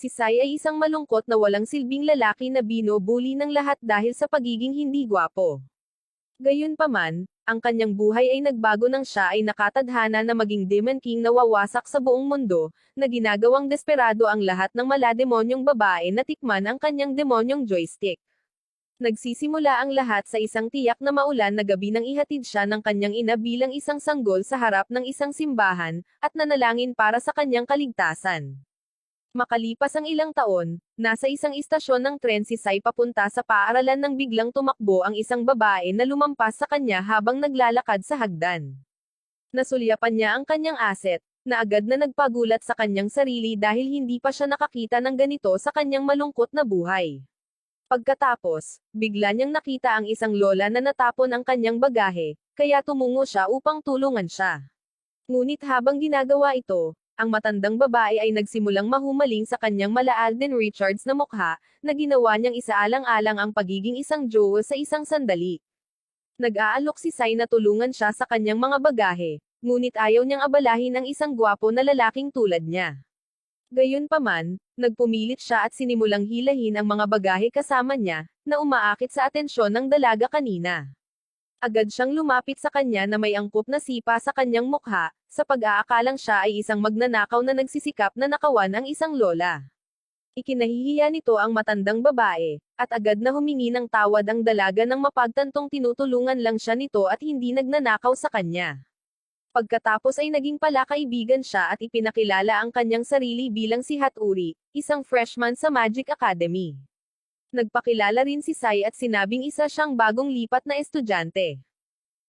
Si Sai ay isang malungkot na walang silbing lalaki na binubuli ng lahat dahil sa pagiging hindi gwapo. Gayunpaman, ang kanyang buhay ay nagbago nang siya ay nakatadhana na maging Demon King na wawasak sa buong mundo, na ginagawang desperado ang lahat ng malademonyong babae na tikman ang kanyang demonyong joystick. Nagsisimula ang lahat sa isang tiyak na maulan na gabi nang ihatid siya ng kanyang ina bilang isang sanggol sa harap ng isang simbahan, at nanalangin para sa kanyang kaligtasan. Makalipas ang ilang taon, nasa isang istasyon ng tren si Sai papunta sa paaralan nang biglang tumakbo ang isang babae na lumampas sa kanya habang naglalakad sa hagdan. Nasulyapan niya ang kanyang asset, na agad na nagpagulat sa kanyang sarili dahil hindi pa siya nakakita ng ganito sa kanyang malungkot na buhay. Pagkatapos, bigla niyang nakita ang isang lola na natapon ang kanyang bagahe, kaya tumungo siya upang tulungan siya. Ngunit habang ginagawa ito, ang matandang babae ay nagsimulang mahumaling sa kanyang mala-Alden Richards na mukha, na ginawa niyang isaalang-alang ang pagiging isang jowa sa isang sandali. Nag-aalok si Sai na tulungan siya sa kanyang mga bagahe, ngunit ayaw niyang abalahin ang isang gwapo na lalaking tulad niya. Gayunpaman, nagpumilit siya at sinimulang hilahin ang mga bagahe kasama niya, na umaakit sa atensyon ng dalaga kanina. Agad siyang lumapit sa kanya na may angkop na sipa sa kanyang mukha, sa pag-aakalang siya ay isang magnanakaw na nagsisikap na nakawan ang isang lola. Ikinahihiya nito ang matandang babae, at agad na humingi ng tawad ang dalaga nang mapagtantong tinutulungan lang siya nito at hindi nagnanakaw sa kanya. Pagkatapos ay naging palakaibigan siya at ipinakilala ang kanyang sarili bilang si Hatori, isang freshman sa Magic Academy. Nagpakilala rin si Sai at sinabing isa siyang bagong lipat na estudyante.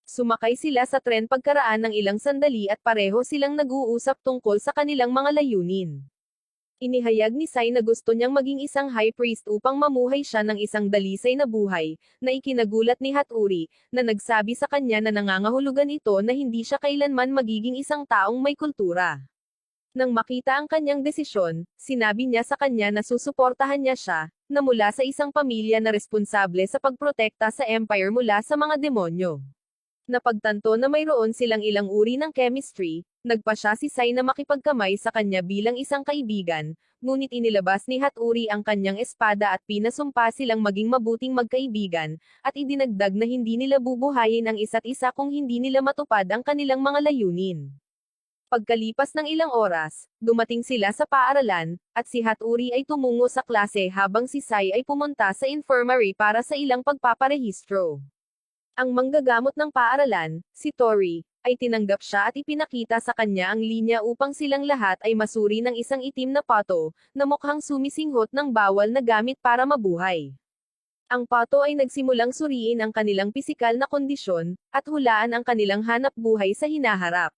Sumakay sila sa tren pagkaraan ng ilang sandali at pareho silang nag-uusap tungkol sa kanilang mga layunin. Inihayag ni Sai na gusto niyang maging isang high priest upang mamuhay siya ng isang dalisay na buhay, na ikinagulat ni Hatori, na nagsabi sa kanya na nangangahulugan ito na hindi siya kailanman magiging isang taong may kultura. Nang makita ang kanyang desisyon, sinabi niya sa kanya na susuportahan niya siya, na mula sa isang pamilya na responsable sa pagprotekta sa empire mula sa mga demonyo. Napagtanto na mayroon silang ilang uri ng chemistry, nagpa siya si Sai na makipagkamay sa kanya bilang isang kaibigan, ngunit inilabas ni Hatori ang kanyang espada at pinasumpa silang maging mabuting magkaibigan, at idinagdag na hindi nila bubuhayin ang isa't isa kung hindi nila matupad ang kanilang mga layunin. Pagkalipas ng ilang oras, dumating sila sa paaralan, at si Hatori ay tumungo sa klase habang si Sai ay pumunta sa infirmary para sa ilang pagpaparehistro. Ang manggagamot ng paaralan, si Tori, ay tinanggap siya at ipinakita sa kanya ang linya upang silang lahat ay masuri ng isang itim na pato, na mukhang sumisinghot ng bawal na gamit para mabuhay. Ang pato ay nagsimulang suriin ang kanilang pisikal na kondisyon, at hulaan ang kanilang hanap buhay sa hinaharap.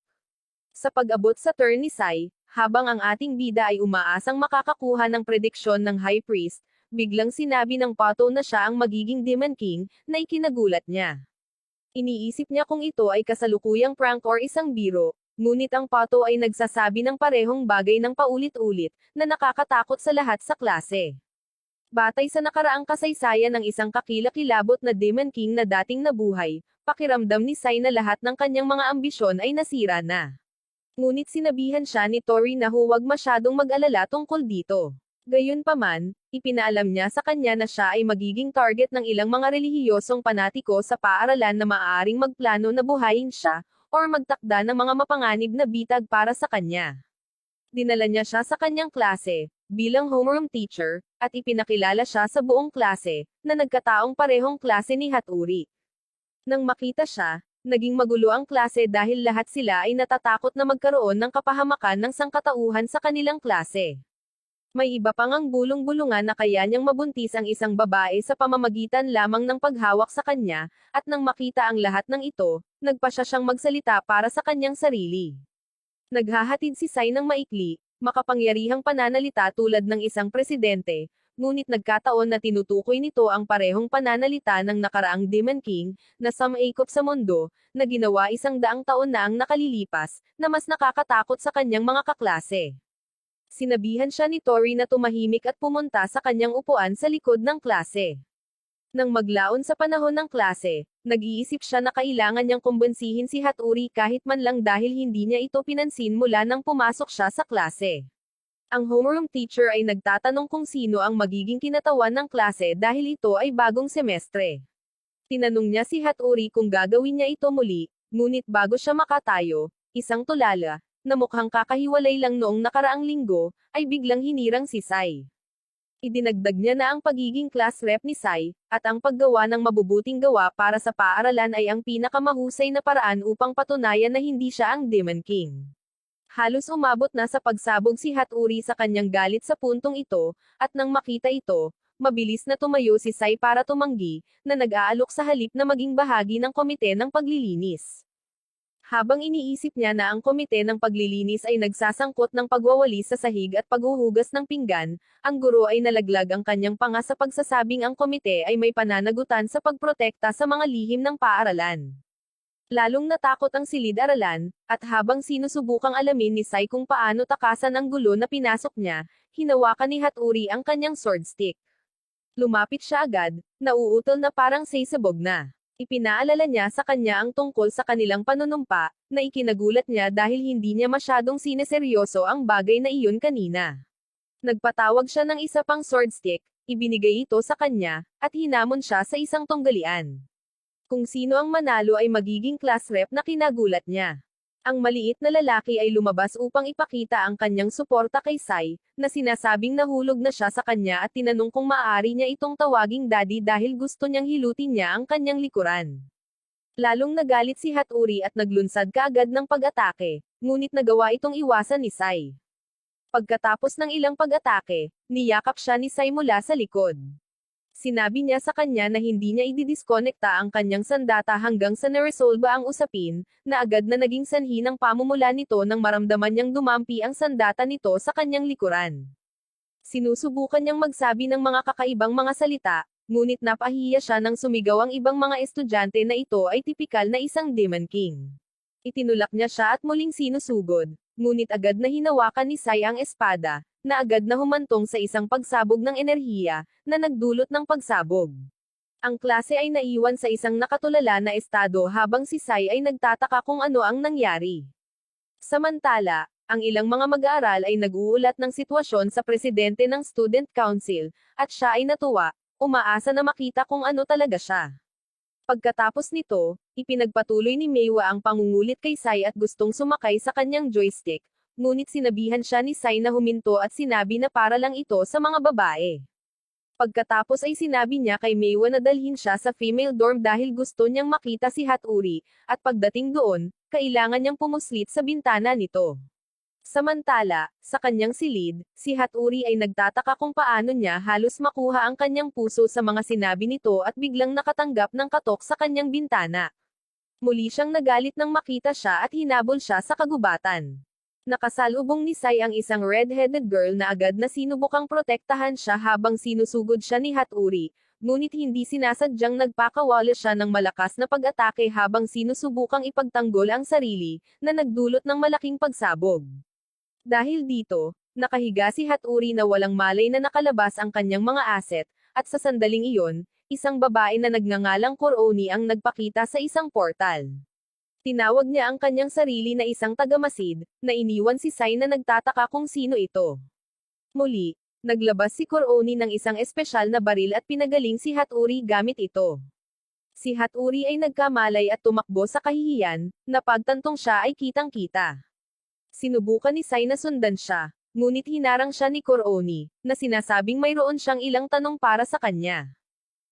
Sa pag-abot sa turn ni Sai, habang ang ating bida ay umaasang makakakuha ng prediksyon ng High Priest, biglang sinabi ng pato na siya ang magiging Demon King, na ikinagulat niya. Iniisip niya kung ito ay kasalukuyang prank or isang biro, ngunit ang pato ay nagsasabi ng parehong bagay ng paulit-ulit, na nakakatakot sa lahat sa klase. Batay sa nakaraang kasaysayan ng isang kakilakilabot na Demon King na dating nabuhay, pakiramdam ni Sai na lahat ng kanyang mga ambisyon ay nasira na. Ngunit sinabihan siya ni Tori na huwag masyadong mag-alala tungkol dito. Gayunpaman, ipinaalam niya sa kanya na siya ay magiging target ng ilang mga relihiyosong panatiko sa paaralan na maaaring magplano na buhayin siya, or magtakda ng mga mapanganib na bitag para sa kanya. Dinala niya siya sa kanyang klase, bilang homeroom teacher, at ipinakilala siya sa buong klase, na nagkataong parehong klase ni Hatori. Nang makita siya, naging magulo ang klase dahil lahat sila ay natatakot na magkaroon ng kapahamakan ng sangkatauhan sa kanilang klase. May iba pang ang bulong-bulungan na kaya niyang mabuntis ang isang babae sa pamamagitan lamang ng paghawak sa kanya, at nang makita ang lahat ng ito, nagpasya siyang magsalita para sa kanyang sarili. Naghahatid si Sai ng maikli, makapangyarihang pananalita tulad ng isang presidente, ngunit nagkataon na tinutukoy nito ang parehong pananalita ng nakaraang Demon King, na samaikop sa mundo, na ginawa 100 taon na ang nakalilipas, na mas nakakatakot sa kanyang mga kaklase. Sinabihan siya ni Tori na tumahimik at pumunta sa kanyang upuan sa likod ng klase. Nang maglaon sa panahon ng klase, nag-iisip siya na kailangan niyang kumbensihin si Hatori kahit man lang dahil hindi niya ito pinansin mula nang pumasok siya sa klase. Ang homeroom teacher ay nagtatanong kung sino ang magiging kinatawan ng klase dahil ito ay bagong semestre. Tinanong niya si Hatori kung gagawin niya ito muli, ngunit bago siya makatayo, isang tulala, na mukhang kakahiwalay lang noong nakaraang linggo, ay biglang hinirang si Sai. Idinagdag niya na ang pagiging class rep ni Sai, at ang paggawa ng mabubuting gawa para sa paaralan ay ang pinakamahusay na paraan upang patunayan na hindi siya ang Demon King. Halos umabot na sa pagsabog si Hatori sa kanyang galit sa puntong ito, at nang makita ito, mabilis na tumayo si Sai para tumanggi, na nag-aalok sa halip na maging bahagi ng komite ng paglilinis. Habang iniisip niya na ang komite ng paglilinis ay nagsasangkot ng pagwawalis sa sahig at paghuhugas ng pinggan, ang guro ay nalaglag ang kanyang panga sa pagsasabing ang komite ay may pananagutan sa pagprotekta sa mga lihim ng paaralan. Lalong natakot ang silid-aralan, at habang sinusubukang alamin ni Sai kung paano takasan ang gulo na pinasok niya, hinawakan ni Hatori ang kanyang sword stick. Lumapit siya agad, nauutol na parang sisabog na. Ipinaalala niya sa kanya ang tungkol sa kanilang panunumpa, na ikinagulat niya dahil hindi niya masyadong sineseryoso ang bagay na iyon kanina. Nagpatawag siya ng isa pang sword stick, ibinigay ito sa kanya, at hinamon siya sa isang tunggalian. Kung sino ang manalo ay magiging class rep na kinagulat niya. Ang maliit na lalaki ay lumabas upang ipakita ang kanyang suporta kay Sai, na sinasabing nahulog na siya sa kanya at tinanong kung maaari niya itong tawaging daddy dahil gusto niyang hilutin niya ang kanyang likuran. Lalong nagalit si Hatori at naglunsad kaagad ng pag-atake, ngunit nagawa itong iwasan ni Sai. Pagkatapos ng ilang pag-atake, niyakap siya ni Sai mula sa likod. Sinabi niya sa kanya na hindi niya ididiskonekta ang kanyang sandata hanggang sa naresolba ang usapin, na agad na naging sanhi ng pamumula nito nang maramdaman niyang dumampi ang sandata nito sa kanyang likuran. Sinusubukan niyang magsabi ng mga kakaibang mga salita, ngunit napahiya siya nang sumigaw ang ibang mga estudyante na ito ay tipikal na isang Demon King. Itinulak niya siya at muling sinusugod, ngunit agad na hinawakan ni Sai ang espada, na agad na humantong sa isang pagsabog ng enerhiya, na nagdulot ng pagsabog. Ang klase ay naiwan sa isang nakatulala na estado habang si Sai ay nagtataka kung ano ang nangyari. Samantala, ang ilang mga mag-aaral ay nag-uulat ng sitwasyon sa presidente ng Student Council, at siya ay natuwa, umaasa na makita kung ano talaga siya. Pagkatapos nito, ipinagpatuloy ni Meiwa ang pangungulit kay Sai at gustong sumakay sa kanyang joystick, ngunit sinabihan siya ni Sai na huminto at sinabi na para lang ito sa mga babae. Pagkatapos ay sinabi niya kay Meiwa na dalhin siya sa female dorm dahil gusto niyang makita si Hatori, at pagdating doon, kailangan niyang pumuslit sa bintana nito. Samantala, sa kanyang silid, si Hatori ay nagtataka kung paano niya halos makuha ang kanyang puso sa mga sinabi nito at biglang nakatanggap ng katok sa kanyang bintana. Muli siyang nagalit nang makita siya at hinabol siya sa kagubatan. Nakasalubong ni Sai ang isang red-headed girl na agad na sinubukang protektahan siya habang sinusugod siya ni Hatori, ngunit hindi sinasadyang nagpakawala siya ng malakas na pag-atake habang sinusubukang ipagtanggol ang sarili, na nagdulot ng malaking pagsabog. Dahil dito, nakahiga si Hatori na walang malay na nakalabas ang kanyang mga asset, at sa sandaling iyon, isang babae na nagngangalang Koroni ang nagpakita sa isang portal. Tinawag niya ang kanyang sarili na isang tagamasid, na iniwan si Sai na nagtataka kung sino ito. Muli, naglabas si Koroni ng isang espesyal na baril at pinagaling si Hatori gamit ito. Si Hatori ay nagkamalay at tumakbo sa kahihiyan, na pagtantong siya ay kitang-kita. Sinubukan ni Sai na sundan siya, ngunit hinarang siya ni Koroni, na sinasabing mayroon siyang ilang tanong para sa kanya.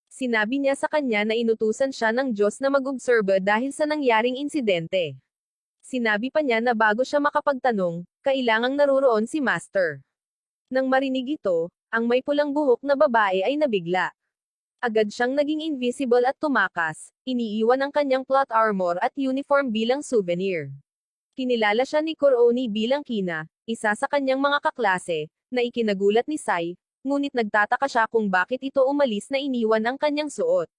Sinabi niya sa kanya na inutusan siya ng Diyos na mag-obserba dahil sa nangyaring insidente. Sinabi pa niya na bago siya makapagtanong, kailangang naruroon si Master. Nang marinig ito, ang may pulang buhok na babae ay nabigla. Agad siyang naging invisible at tumakas, iniiwan ang kanyang plot armor at uniform bilang souvenir. Kinilala siya ni Koroni bilang Kina, isa sa kanyang mga kaklase, na ikinagulat ni Sai, ngunit nagtataka siya kung bakit ito umalis na iniwan ang kanyang suot.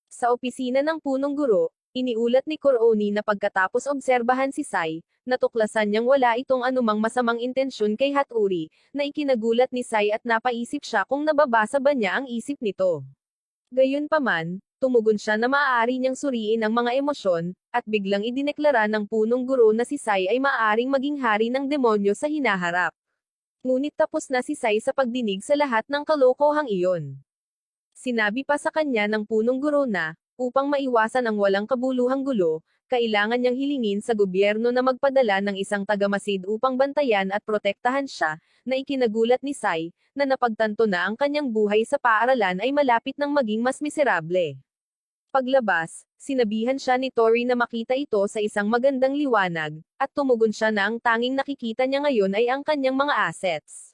Sa opisina ng punong guro, iniulat ni Koroni na pagkatapos obserbahan si Sai, natuklasan niyang wala itong anumang masamang intensyon kay Hatori, na ikinagulat ni Sai at napaisip siya kung nababasa ba niya ang isip nito. Gayunpaman, tumugon siya na maaari niyang suriin ang mga emosyon, at biglang idineklara ng punong guro na si Sai ay maaaring maging hari ng demonyo sa hinaharap. Ngunit tapos na si Sai sa pagdinig sa lahat ng kalokohang iyon. Sinabi pa sa kanya ng punong guro na, upang maiwasan ang walang kabuluhang gulo, kailangan niyang hilingin sa gobyerno na magpadala ng isang tagamasid upang bantayan at protektahan siya, na ikinagulat ni Sai, na napagtanto na ang kanyang buhay sa paaralan ay malapit ng maging mas miserable. Paglabas, sinabihan siya ni Tori na makita ito sa isang magandang liwanag, at tumugon siya na ang tanging nakikita niya ngayon ay ang kanyang mga assets.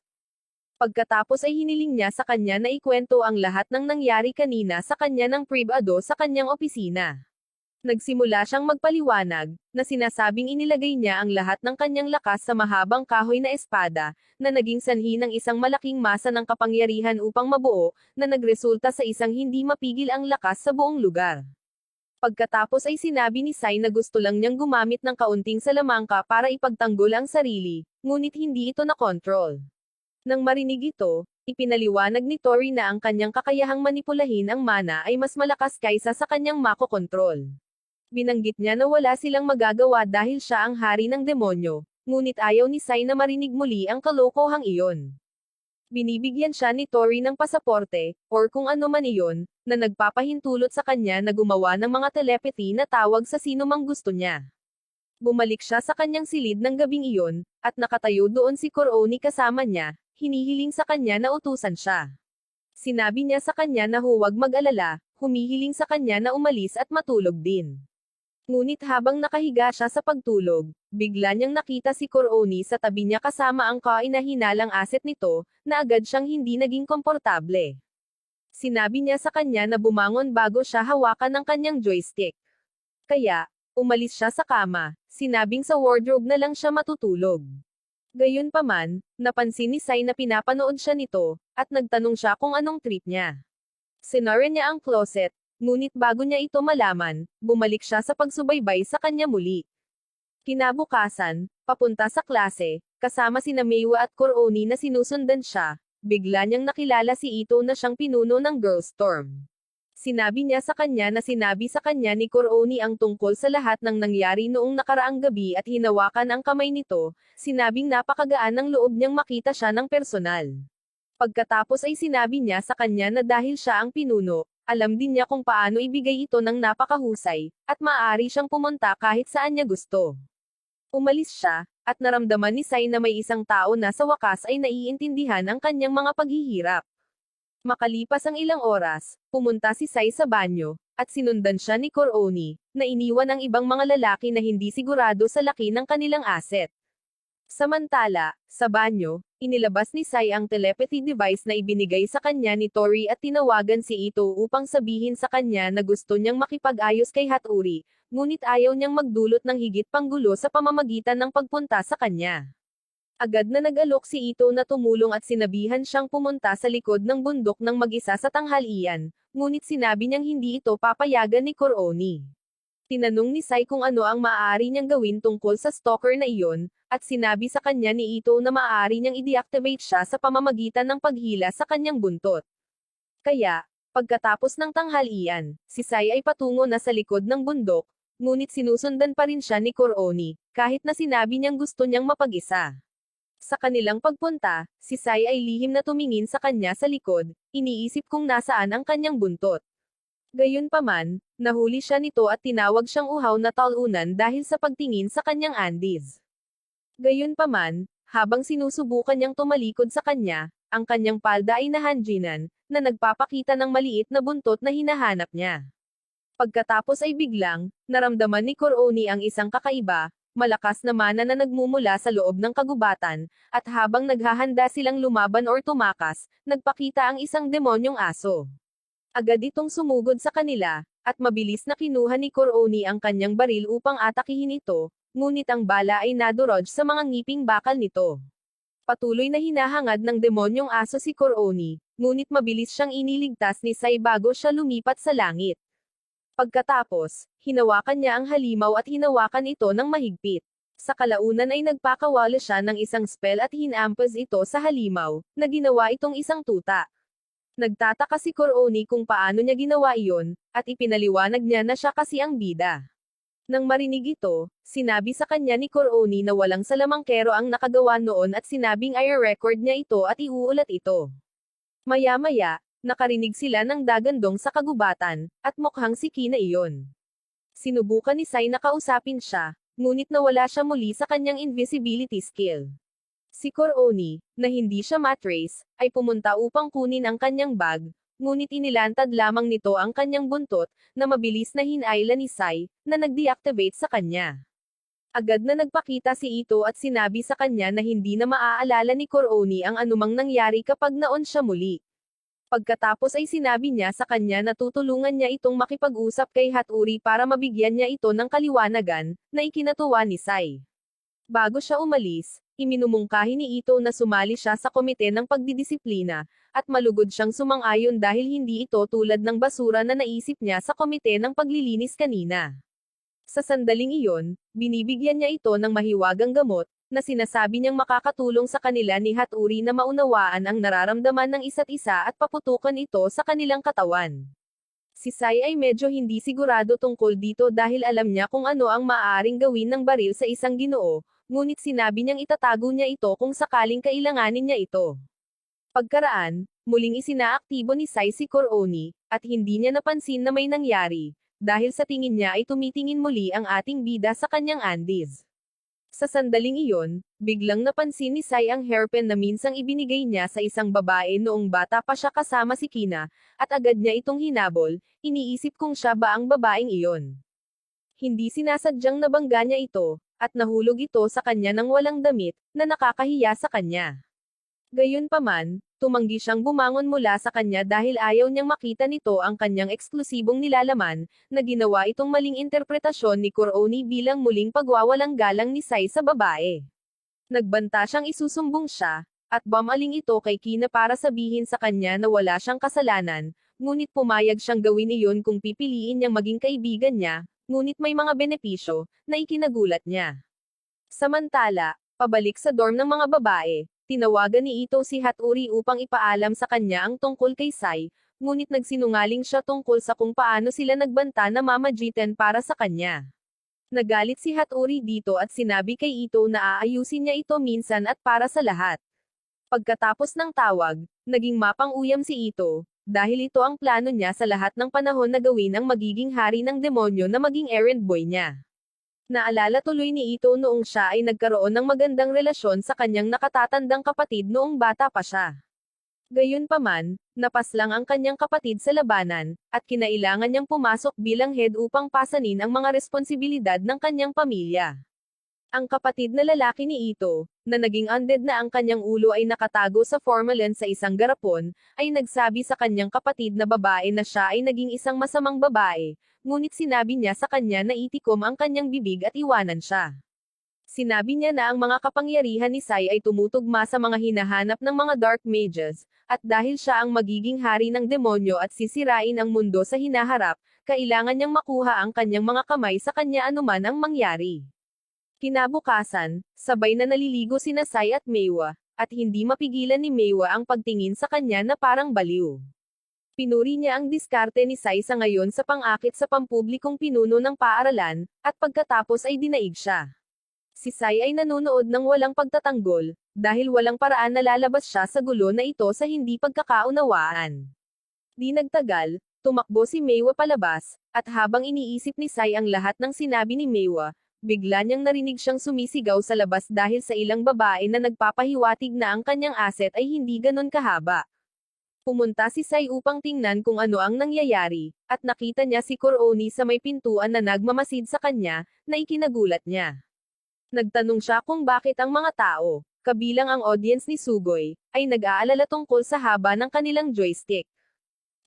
Pagkatapos ay hiniling niya sa kanya na ikwento ang lahat ng nangyari kanina sa kanya ng pribado sa kanyang opisina. Nagsimula siyang magpaliwanag, na sinasabing inilagay niya ang lahat ng kanyang lakas sa mahabang kahoy na espada, na naging sanhi ng isang malaking masa ng kapangyarihan upang mabuo, na nagresulta sa isang hindi mapigil ang lakas sa buong lugar. Pagkatapos ay sinabi ni Sai na gusto lang niyang gumamit ng kaunting salamangka para ipagtanggol ang sarili, ngunit hindi ito nakontrol. Nang marinig ito, ipinaliwanag ni Tori na ang kanyang kakayahang manipulahin ang mana ay mas malakas kaysa sa kanyang makokontrol. Binanggit niya na wala silang magagawa dahil siya ang hari ng demonyo, ngunit ayaw ni Sai na marinig muli ang kalokohang iyon. Binibigyan siya ni Tori ng pasaporte, or kung ano man iyon, na nagpapahintulot sa kanya na gumawa ng mga telepathy na tawag sa sino mang gusto niya. Bumalik siya sa kanyang silid ng gabing iyon, at nakatayo doon si Koroni kasama niya, hinihiling sa kanya na utusan siya. Sinabi niya sa kanya na huwag mag-alala, humihiling sa kanya na umalis at matulog din. Ngunit habang nakahiga siya sa pagtulog, bigla niyang nakita si Koroni sa tabi niya kasama ang kainahinalang asset nito, na agad siyang hindi naging komportable. Sinabi niya sa kanya na bumangon bago siya hawakan ng kanyang joystick. Kaya, umalis siya sa kama, sinabing sa wardrobe na lang siya matutulog. Gayunpaman, napansin ni Sai na pinapanood siya nito, at nagtanong siya kung anong trip niya. Sinara niya ang closet, ngunit bago niya ito malaman, bumalik siya sa pagsubaybay sa kanya muli. Kinabukasan, papunta sa klase, kasama sina Meiwa at Koroni na sinusundan siya, bigla niyang nakilala si Ito na siyang pinuno ng Girls Storm. Sinabi niya sa kanya na sinabi sa kanya ni Koroni ang tungkol sa lahat ng nangyari noong nakaraang gabi at hinawakan ang kamay nito, sinabing napakagaan ng loob niyang makita siya ng personal. Pagkatapos ay sinabi niya sa kanya na dahil siya ang pinuno, alam din niya kung paano ibigay ito ng napakahusay, at maaari siyang pumunta kahit saan niya gusto. Umalis siya, at naramdaman ni Sai na may isang tao na sa wakas ay naiintindihan ang kanyang mga paghihirap. Makalipas ang ilang oras, pumunta si Sai sa banyo, at sinundan siya ni Koroni, na iniwan ang ibang mga lalaki na hindi sigurado sa laki ng kanilang asset. Samantala, sa banyo, inilabas ni Sai ang telepathy device na ibinigay sa kanya ni Tori at tinawagan si Ito upang sabihin sa kanya na gusto niyang makipag-ayos kay Hatori, ngunit ayaw niyang magdulot ng higit pang gulo sa pamamagitan ng pagpunta sa kanya. Agad na nag-alok si Ito na tumulong at sinabihan siyang pumunta sa likod ng bundok ng mag-isa sa tanghalian, ngunit sinabi niyang hindi ito papayagan ni Koroni. Tinanong ni Sai kung ano ang maaari niyang gawin tungkol sa stalker na iyon, at sinabi sa kanya ni Ito na maaari niyang i-deactivate siya sa pamamagitan ng paghila sa kanyang buntot. Kaya, pagkatapos ng tanghalian, si Sai ay patungo na sa likod ng bundok, ngunit sinusundan pa rin siya ni Koroni, kahit na sinabi niyang gusto niyang mapag-isa. Sa kanilang pagpunta, si Sai ay lihim na tumingin sa kanya sa likod, iniisip kung nasaan ang kanyang buntot. Gayunpaman, nahuli siya nito at tinawag siyang uhaw na talunan dahil sa pagtingin sa kanyang undies. Gayunpaman, habang sinusubukan niyang tumalikod sa kanya, ang kanyang palda ay nahanjinan, na nagpapakita ng maliit na buntot na hinahanap niya. Pagkatapos ay biglang, naramdaman ni Koroni ang isang kakaiba, malakas na mana na nagmumula sa loob ng kagubatan, at habang naghahanda silang lumaban or tumakas, nagpakita ang isang demonyong aso. Agad itong sumugod sa kanila, at mabilis na kinuha ni Koroni ang kanyang baril upang atakihin ito, ngunit ang bala ay nadurog sa mga ngiping bakal nito. Patuloy na hinahangad ng demonyong aso si Koroni, ngunit mabilis siyang iniligtas ni Sai bago siya lumipat sa langit. Pagkatapos, hinawakan niya ang halimaw at hinawakan ito ng mahigpit. Sa kalaunan ay nagpakawala siya ng isang spell at hinampas ito sa halimaw, na ginawa itong isang tuta. Nagtataka si Koroni kung paano niya ginawa iyon, at ipinaliwanag niya na siya kasi ang bida. Nang marinig ito, sinabi sa kanya ni Coroni na walang salamangkero ang nakagawa noon at sinabing i-record niya ito at iuulat ito. Maya-maya, nakarinig sila ng dagandong sa kagubatan, at mukhang si Kina iyon. Sinubukan ni Sai na kausapin siya, ngunit nawala siya muli sa kanyang invisibility skill. Si Coroni, na hindi siya matrace, ay pumunta upang kunin ang kanyang bag, ngunit inilantad lamang nito ang kanyang buntot, na mabilis na hinayla ni Sai, na nag-deactivate sa kanya. Agad na nagpakita si Ito at sinabi sa kanya na hindi na maaalala ni Coroni ang anumang nangyari kapag naon siya muli. Pagkatapos ay sinabi niya sa kanya na tutulungan niya itong makipag-usap kay Haturi para mabigyan niya ito ng kaliwanagan, na ikinatuwa ni Sai. Bago siya umalis, iminumungkahi ni Ito na sumali siya sa komite ng pagdidisiplina, at malugod siyang sumang-ayon dahil hindi ito tulad ng basura na naisip niya sa komite ng paglilinis kanina. Sa sandaling iyon, binibigyan niya ito ng mahiwagang gamot, na sinasabi niyang makakatulong sa kanila ni Haturi na maunawaan ang nararamdaman ng isa't isa at paputukan ito sa kanilang katawan. Si Sai ay medyo hindi sigurado tungkol dito dahil alam niya kung ano ang maaaring gawin ng baril sa isang Ginoo, ngunit sinabi niyang itatago niya ito kung sakaling kailanganin niya ito. Pagkaraan, muling isinaaktibo ni Sai si Coroni, at hindi niya napansin na may nangyari, dahil sa tingin niya ay tumitingin muli ang ating bida sa kanyang Andes. Sa sandaling iyon, biglang napansin ni Sai ang hairpin na minsang ibinigay niya sa isang babae noong bata pa siya kasama si Kina, at agad niya itong hinabol, iniisip kung siya ba ang babaeng iyon. Hindi sinasadyang nabangga niya ito, at nahulog ito sa kanya ng walang damit, na nakakahiya sa kanya. Gayunpaman, tumanggi siyang bumangon mula sa kanya dahil ayaw niyang makita nito ang kanyang eksklusibong nilalaman, na ginawa itong maling interpretasyon ni Coroni bilang muling pagwawalang galang ni Sai sa babae. Nagbanta siyang isusumbong siya, at bumaling ito kay Kina para sabihin sa kanya na wala siyang kasalanan, ngunit pumayag siyang gawin iyon kung pipiliin niyang maging kaibigan niya, ngunit may mga benepisyo, na ikinagulat niya. Samantala, pabalik sa dorm ng mga babae, tinawagan ni Ito si Haturi upang ipaalam sa kanya ang tungkol kay Sai, ngunit nagsinungaling siya tungkol sa kung paano sila nagbanta na mamagitan para sa kanya. Nagalit si Haturi dito at sinabi kay Ito na aayusin niya ito minsan at para sa lahat. Pagkatapos ng tawag, naging mapang-uyam si Ito, dahil ito ang plano niya sa lahat ng panahon na gawin ang magiging hari ng demonyo na maging errand boy niya. Naalala tuloy ni Ito noong siya ay nagkaroon ng magandang relasyon sa kanyang nakatatandang kapatid noong bata pa siya. Gayunpaman, napaslang ang kanyang kapatid sa labanan, at kinailangan niyang pumasok bilang head upang pasanin ang mga responsibilidad ng kanyang pamilya. Ang kapatid na lalaki ni Ito, na naging undead na ang kanyang ulo ay nakatago sa formalin sa isang garapon, ay nagsabi sa kanyang kapatid na babae na siya ay naging isang masamang babae, ngunit sinabi niya sa kanya na itikom ang kanyang bibig at iwanan siya. Sinabi niya na ang mga kapangyarihan ni Sai ay tumutugma sa mga hinahanap ng mga dark mages, at dahil siya ang magiging hari ng demonyo at sisirain ang mundo sa hinaharap, kailangan niyang makuha ang kanyang mga kamay sa kanya anuman ang mangyari. Kinabukasan, sabay na naliligo sina Sai at Meiwa, at hindi mapigilan ni Meiwa ang pagtingin sa kanya na parang baliw. Pinuri niya ang diskarte ni Sai sa ngayon sa pang-akit sa pampublikong pinuno ng paaralan, at pagkatapos ay dinaig siya. Si Sai ay nanonood ng walang pagtatanggol, dahil walang paraan na lalabas siya sa gulo na ito sa hindi pagkakaunawaan. Di nagtagal, tumakbo si Meiwa palabas, at habang iniisip ni Sai ang lahat ng sinabi ni Meiwa, bigla niyang narinig siyang sumisigaw sa labas dahil sa ilang babae na nagpapahiwatig na ang kanyang asset ay hindi ganon kahaba. Pumunta si Sai upang tingnan kung ano ang nangyayari, at nakita niya si Coroni sa may pintuan na nagmamasid sa kanya, na ikinagulat niya. Nagtanong siya kung bakit ang mga tao, kabilang ang audience ni Sugoi, ay nag-aalala tungkol sa haba ng kanilang joystick.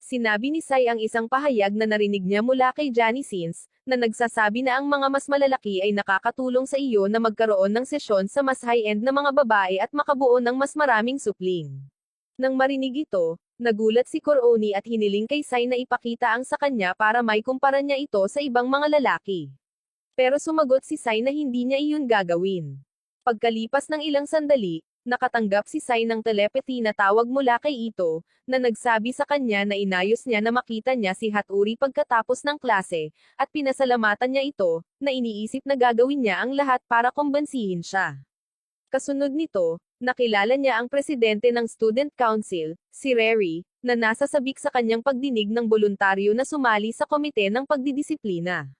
Sinabi ni Sai ang isang pahayag na narinig niya mula kay Johnny Sins, na nagsasabi na ang mga mas malalaki ay nakakatulong sa iyo na magkaroon ng sesyon sa mas high-end na mga babae at makabuo ng mas maraming supling. Nang marinig ito, nagulat si Coroni at hiniling kay Sai na ipakita ang sa kanya para may kumpara niya ito sa ibang mga lalaki. Pero sumagot si Sai na hindi niya iyon gagawin. Pagkalipas ng ilang sandali, Nakatanggap si Sai ng telepathy na tawag mula kay Ito, na nagsabi sa kanya na inayos niya na makita niya si Hatori pagkatapos ng klase, at pinasalamatan niya ito, na iniisip na gagawin niya ang lahat para kumbansihin siya. Kasunod nito, nakilala niya ang presidente ng Student Council, si Reri, na nasa sabik sa kanyang pagdinig ng boluntaryo na sumali sa komite ng pagdidisiplina.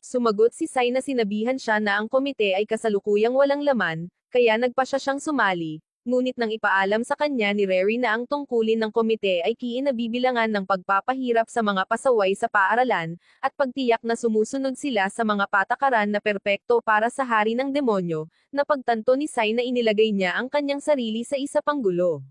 Sumagot si Sai na sinabihan siya na ang komite ay kasalukuyang walang laman, kaya nagpa siya siyang sumali, ngunit nang ipaalam sa kanya ni Reri na ang tungkulin ng komite ay kiinabibilangan ng pagpapahirap sa mga pasaway sa paaralan, at pagtiyak na sumusunod sila sa mga patakaran na perpekto para sa hari ng demonyo, napagtanto ni Sai na inilagay niya ang kanyang sarili sa isa pang gulo.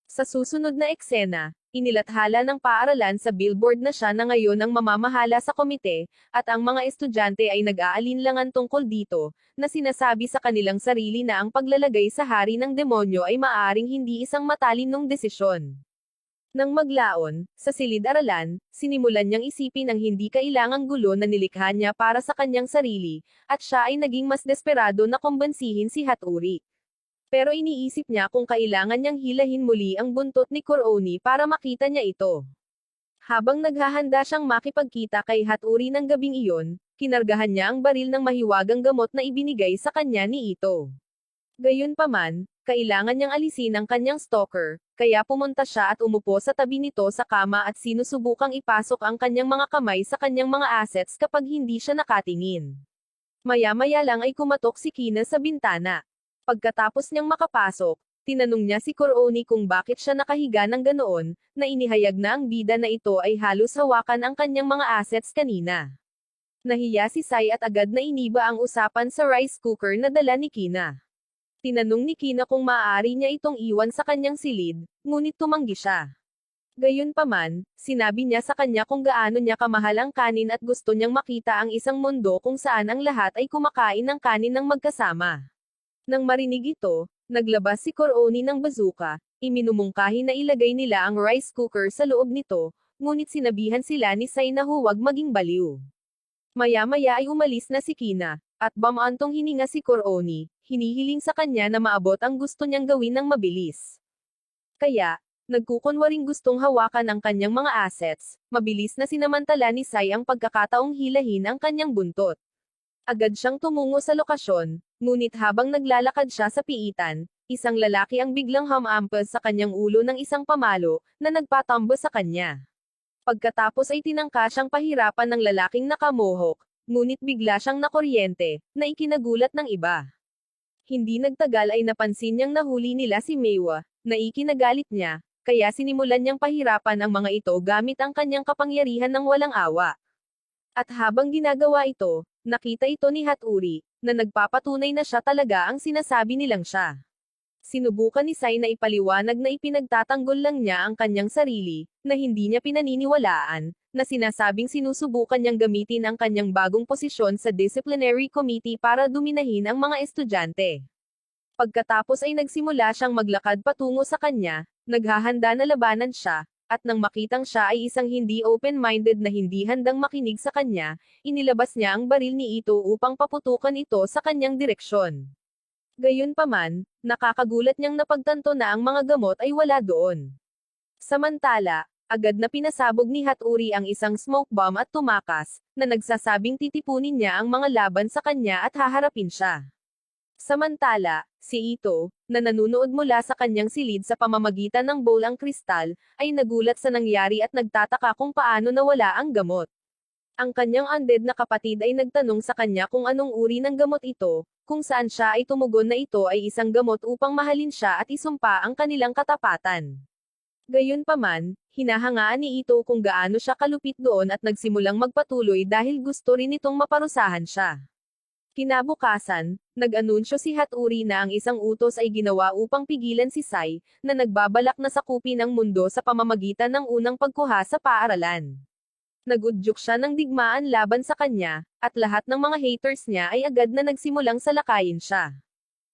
Sa susunod na eksena, inilathala ng paaralan sa billboard na siya na ngayon ang mamamahala sa komite, at ang mga estudyante ay nag-aalinlangan tungkol dito, na sinasabi sa kanilang sarili na ang paglalagay sa hari ng demonyo ay maaring hindi isang matalinong desisyon. Nang maglaon, sa silid-aralan, sinimulan niyang isipin ang hindi kailangang gulo na nilikha niya para sa kanyang sarili, at siya ay naging mas desperado na kumbansihin si Hatori. Pero iniisip niya kung kailangan niyang hilahin muli ang buntot ni Kurooni para makita niya ito. Habang naghahanda siyang makipagkita kay Hatori ng gabing iyon, kinargahan niya ang baril ng mahiwagang gamot na ibinigay sa kanya ni Ito. Gayunpaman, kailangan niyang alisin ang kanyang stalker, kaya pumunta siya at umupo sa tabi nito sa kama at sinusubukang ipasok ang kanyang mga kamay sa kanyang mga assets kapag hindi siya nakatingin. Maya-maya lang ay kumatok si Kina sa bintana. Pagkatapos niyang makapasok, tinanong niya si Kurooni kung bakit siya nakahiga ng ganoon, na inihayag na ang bida na ito ay halos hawakan ang kanyang mga assets kanina. Nahiya si Sai at agad na iniba ang usapan sa rice cooker na dala ni Kina. Tinanong ni Kina kung maaari niya itong iwan sa kanyang silid, ngunit tumanggi siya. Gayunpaman, sinabi niya sa kanya kung gaano niya kamahal ang kanin at gusto niyang makita ang isang mundo kung saan ang lahat ay kumakain ng kanin ng magkasama. Nang marinig ito, naglabas si Kurooni ng bazooka, iminumungkahi na ilagay nila ang rice cooker sa loob nito, ngunit sinabihan sila ni Sai na huwag maging baliw. Maya-maya ay umalis na si Kina, at bamantong hininga si Kurooni, hinihiling sa kanya na maabot ang gusto niyang gawin ng mabilis. Kaya, nagkukunwaring gustong hawakan ang kanyang mga assets, mabilis na sinamantala ni Sai ang pagkakataong hilahin ang kanyang buntot. Agad siyang tumungo sa lokasyon, ngunit habang naglalakad siya sa piitan, isang lalaki ang biglang humampas sa kanyang ulo ng isang pamalo, na nagpatambo sa kanya. Pagkatapos ay tinangka siyang pahirapan ng lalaking nakamohok, ngunit bigla siyang nakuryente, na ikinagulat ng iba. Hindi nagtagal ay napansin niyang nahuli nila si Meiwa, na ikinagalit niya, kaya sinimulan niyang pahirapan ang mga ito gamit ang kanyang kapangyarihan ng walang awa. At habang ginagawa ito, nakita ito ni Hatori, na nagpapatunay na siya talaga ang sinasabi nilang siya. Sinubukan ni Sai na ipaliwanag na ipinagtatanggol lang niya ang kanyang sarili, na hindi niya pinaniniwalaan, na sinasabing sinusubukan niyang gamitin ang kanyang bagong posisyon sa disciplinary committee para duminahin ang mga estudyante. Pagkatapos ay nagsimula siyang maglakad patungo sa kanya, naghahanda na labanan siya, at nang makitang siya ay isang hindi open-minded na hindi handang makinig sa kanya, inilabas niya ang baril ni Ito upang paputukan ito sa kanyang direksyon. Gayunpaman, nakakagulat niyang napagtanto na ang mga gamot ay wala doon. Samantala, agad na pinasabog ni Hatori ang isang smoke bomb at tumakas, na nagsasabing titipunin niya ang mga laban sa kanya at haharapin siya. Samantala, si Ito, na nanunood mula sa kanyang silid sa pamamagitan ng bowl ang kristal, ay nagulat sa nangyari at nagtataka kung paano nawala ang gamot. Ang kanyang undead na kapatid ay nagtanong sa kanya kung anong uri ng gamot ito, kung saan siya ay tumugon na ito ay isang gamot upang mahalin siya at isumpa ang kanilang katapatan. Gayunpaman, hinahangaan ni Ito kung gaano siya kalupit doon at nagsimulang magpatuloy dahil gusto rin itong maparusahan siya. Kinabukasan, nag-anunsyo si Hatori na ang isang utos ay ginawa upang pigilan si Sai, na nagbabalak na sakupin ang mundo sa pamamagitan ng unang pagkuha sa paaralan. Nagudyok siya ng digmaan laban sa kanya, at lahat ng mga haters niya ay agad na nagsimulang salakayin siya.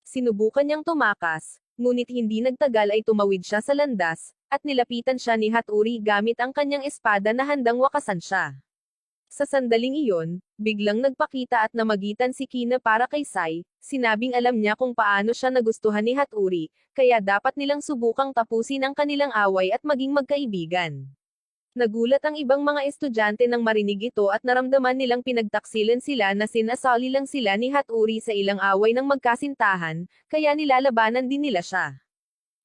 Sinubukan niyang tumakas, ngunit hindi nagtagal ay tumawid siya sa landas, at nilapitan siya ni Hatori gamit ang kanyang espada na handang wakasan siya. Sa sandaling iyon, biglang nagpakita at namagitan si Kina para kay Sai, sinabing alam niya kung paano siya nagustuhan ni Hatori, kaya dapat nilang subukang tapusin ang kanilang away at maging magkaibigan. Nagulat ang ibang mga estudyante nang marinig ito at naramdaman nilang pinagtaksilan sila na sinasali lang sila ni Hatori sa ilang away ng magkasintahan, kaya nilalabanan din nila siya.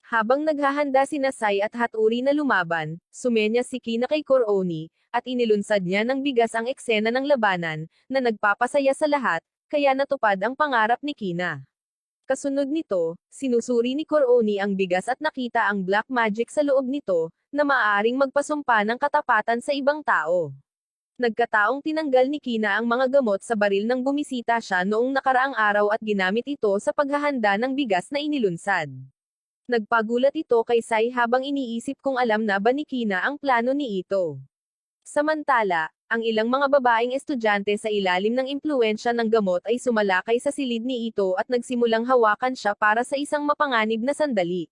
Habang naghahanda sina Sai at Hatori na lumaban, sumenya si Kina kay Kurooni, at inilunsad niya ng bigas ang eksena ng labanan, na nagpapasaya sa lahat, kaya natupad ang pangarap ni Kina. Kasunod nito, sinusuri ni Kurooni ang bigas at nakita ang black magic sa loob nito, na maaaring magpasumpa ng katapatan sa ibang tao. Nagkataong tinanggal ni Kina ang mga gamot sa baril nang bumisita siya noong nakaraang araw at ginamit ito sa paghahanda ng bigas na inilunsad. Nagpagulat ito kay Sai habang iniisip kung alam na ba ni Kina ang plano ni Ito. Samantala, ang ilang mga babaeng estudyante sa ilalim ng impluwensya ng gamot ay sumalakay sa silid ni Ito at nagsimulang hawakan siya para sa isang mapanganib na sandali.